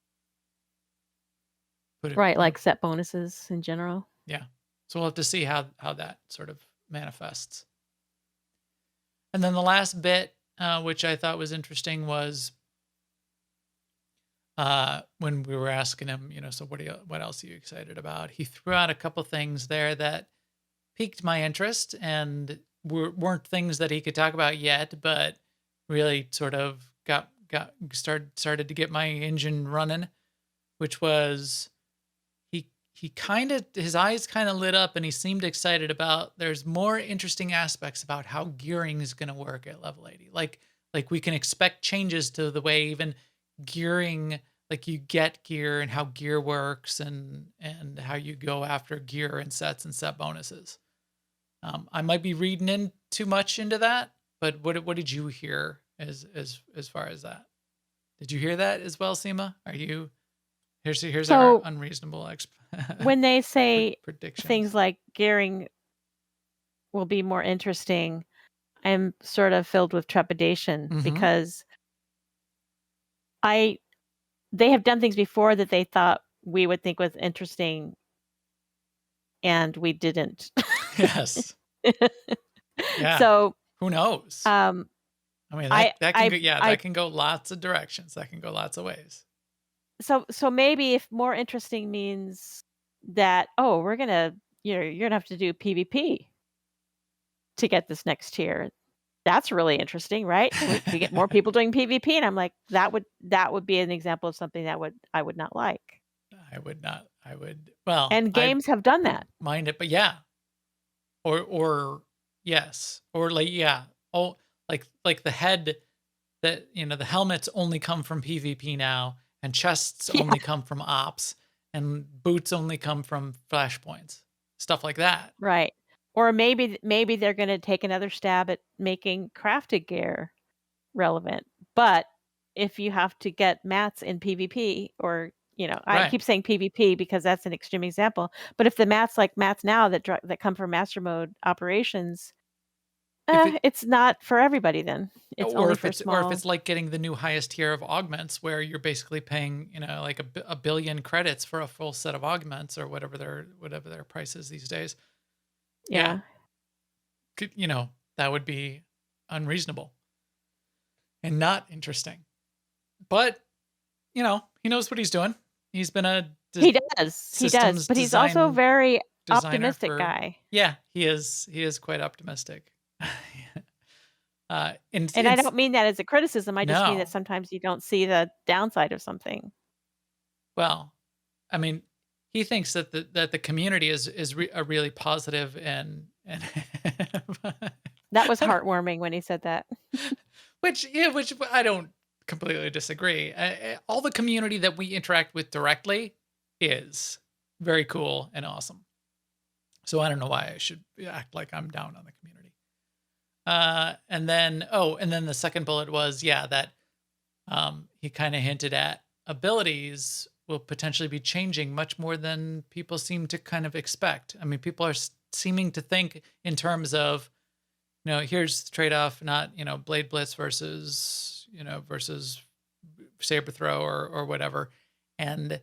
Right, like set bonuses in general.
Yeah. So we'll have to see how that sort of manifests. And then the last bit, which I thought was interesting, was when we were asking him, so what else are you excited about? He threw out a couple things there that piqued my interest and weren't things that he could talk about yet, but really sort of started to get my engine running, which was his eyes kind of lit up and he seemed excited about there's more interesting aspects about how gearing is going to work at level 80. Like we can expect changes to the way even gearing, like you get gear and how gear works and how you go after gear and sets and set bonuses. I might be reading in too much into that, but what did you hear as far as that? Did you hear that as well, Seema? Are you here's our unreasonable
when they say
predictions.
Things like gearing will be more interesting, I'm sort of filled with trepidation because they have done things before that they thought we would think was interesting and we didn't.
Yes. Yeah.
So
who knows? I mean, that can go lots of directions. That can go lots of ways.
So maybe if more interesting means that, you're gonna have to do PvP to get this next tier. That's really interesting, right? We get more people doing PvP, and I'm like, that would be an example of something that I would not like.
I would not. I would. Well,
and games have done that.
Mind it, but yeah. Or yes, or yeah. Oh, like the head that the helmets only come from PvP now, and chests
Yeah.
only come from ops, and boots only come from flashpoints, stuff like that.
Right. Or maybe they're gonna take another stab at making crafted gear relevant. But if you have to get mats in PvP or, I
Right.
keep saying PvP because that's an extreme example, but if the mats like mats now that come from master mode operations,
If it
it's not for everybody then. It's
or
only
if
for
it's
small.
like getting the new highest tier of augments where you're basically paying, like a billion credits for a full set of augments or whatever their price is these days. Yeah.
Yeah.
That would be unreasonable and not interesting. But, he knows what he's doing. He's been a
He does. He does.
systems
But he's also a
design
very
designer
optimistic
for,
guy.
yeah, he is quite optimistic. And
And I don't mean that as a criticism. I just mean that
no,
sometimes you don't see the downside of something.
well, I mean, he thinks that the community is a really positive and
That was heartwarming when he said that.
which I don't completely disagree. All the community that we interact with directly is very cool and awesome. So I don't know why I should act like I'm down on the community. And then the second bullet was, that he kind of hinted at abilities will potentially be changing much more than people seem to kind of expect. I mean, people are seeming to think in terms of, here's the trade-off, not, Blade Blitz versus Saber Throw or whatever. And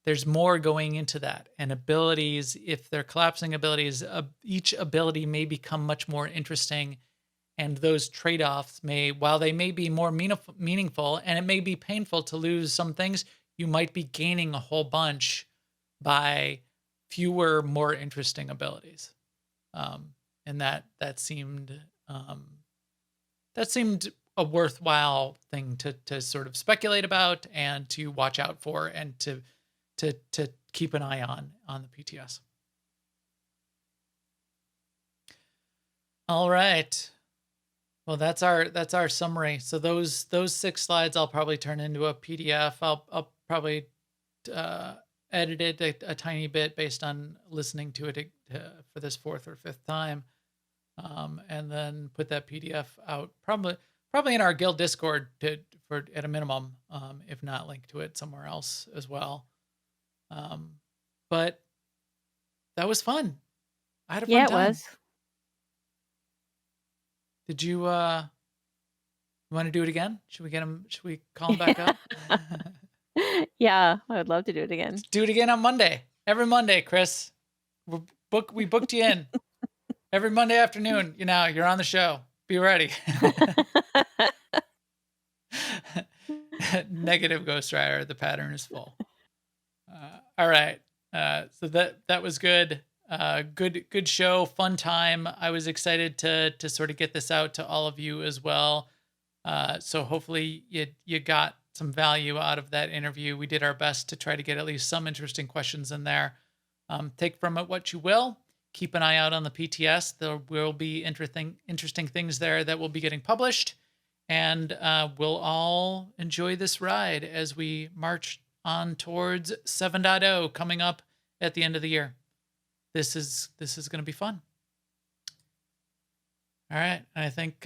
there's more going into that. And abilities, if they're collapsing abilities, each ability may become much more interesting. And those trade-offs while they may be more meaningful, and it may be painful to lose some things, you might be gaining a whole bunch by fewer, more interesting abilities. And that seemed a worthwhile thing to sort of speculate about and to watch out for and to keep an eye on the PTS. All right. Well, that's our summary. So those 6 slides I'll probably turn into a PDF. I'll probably edit it a tiny bit based on listening to it for this 4th or 5th time, and then put that PDF out probably in our guild Discord for at a minimum, if not link to it somewhere else as well. But that was fun. I had a fun
Yeah, it
time.
was.
Did you want to do it again? Should we call him back up?
Yeah, I would love to do it again.
Do it again on Monday. Every Monday, Chris. We booked you in. Every Monday afternoon, you're on the show. Be ready. Negative Ghost Rider. The pattern is full. All right. So that was good. Good show. Fun time. I was excited to sort of get this out to all of you as well. So hopefully you got some value out of that interview. We did our best to try to get at least some interesting questions in there. Take from it what you will. Keep an eye out on the PTS. There will be interesting things there that will be getting published. And we'll all enjoy this ride as we march on towards 7.0 coming up at the end of the year. This is going to be fun. All right. I think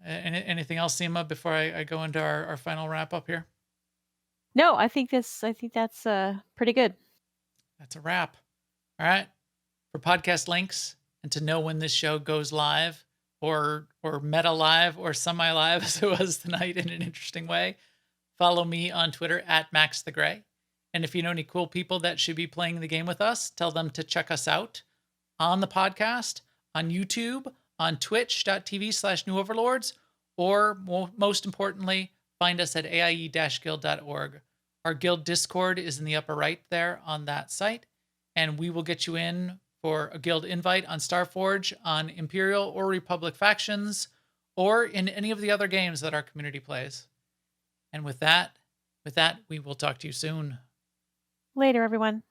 anything else, Seema, before I go into our final wrap up here?
No, I think that's pretty good.
That's a wrap. All right. For podcast links and to know when this show goes live or meta live or semi live as it was tonight in an interesting way, follow me on Twitter at MaxTheGray. And if you know any cool people that should be playing the game with us, tell them to check us out on the podcast, on YouTube, on twitch.tv/New Overlords, or most importantly, find us at aie-guild.org. Our guild Discord is in the upper right there on that site, and we will get you in for a guild invite on Starforge, on Imperial or Republic factions, or in any of the other games that our community plays. And with that, we will talk to you soon.
Later, everyone.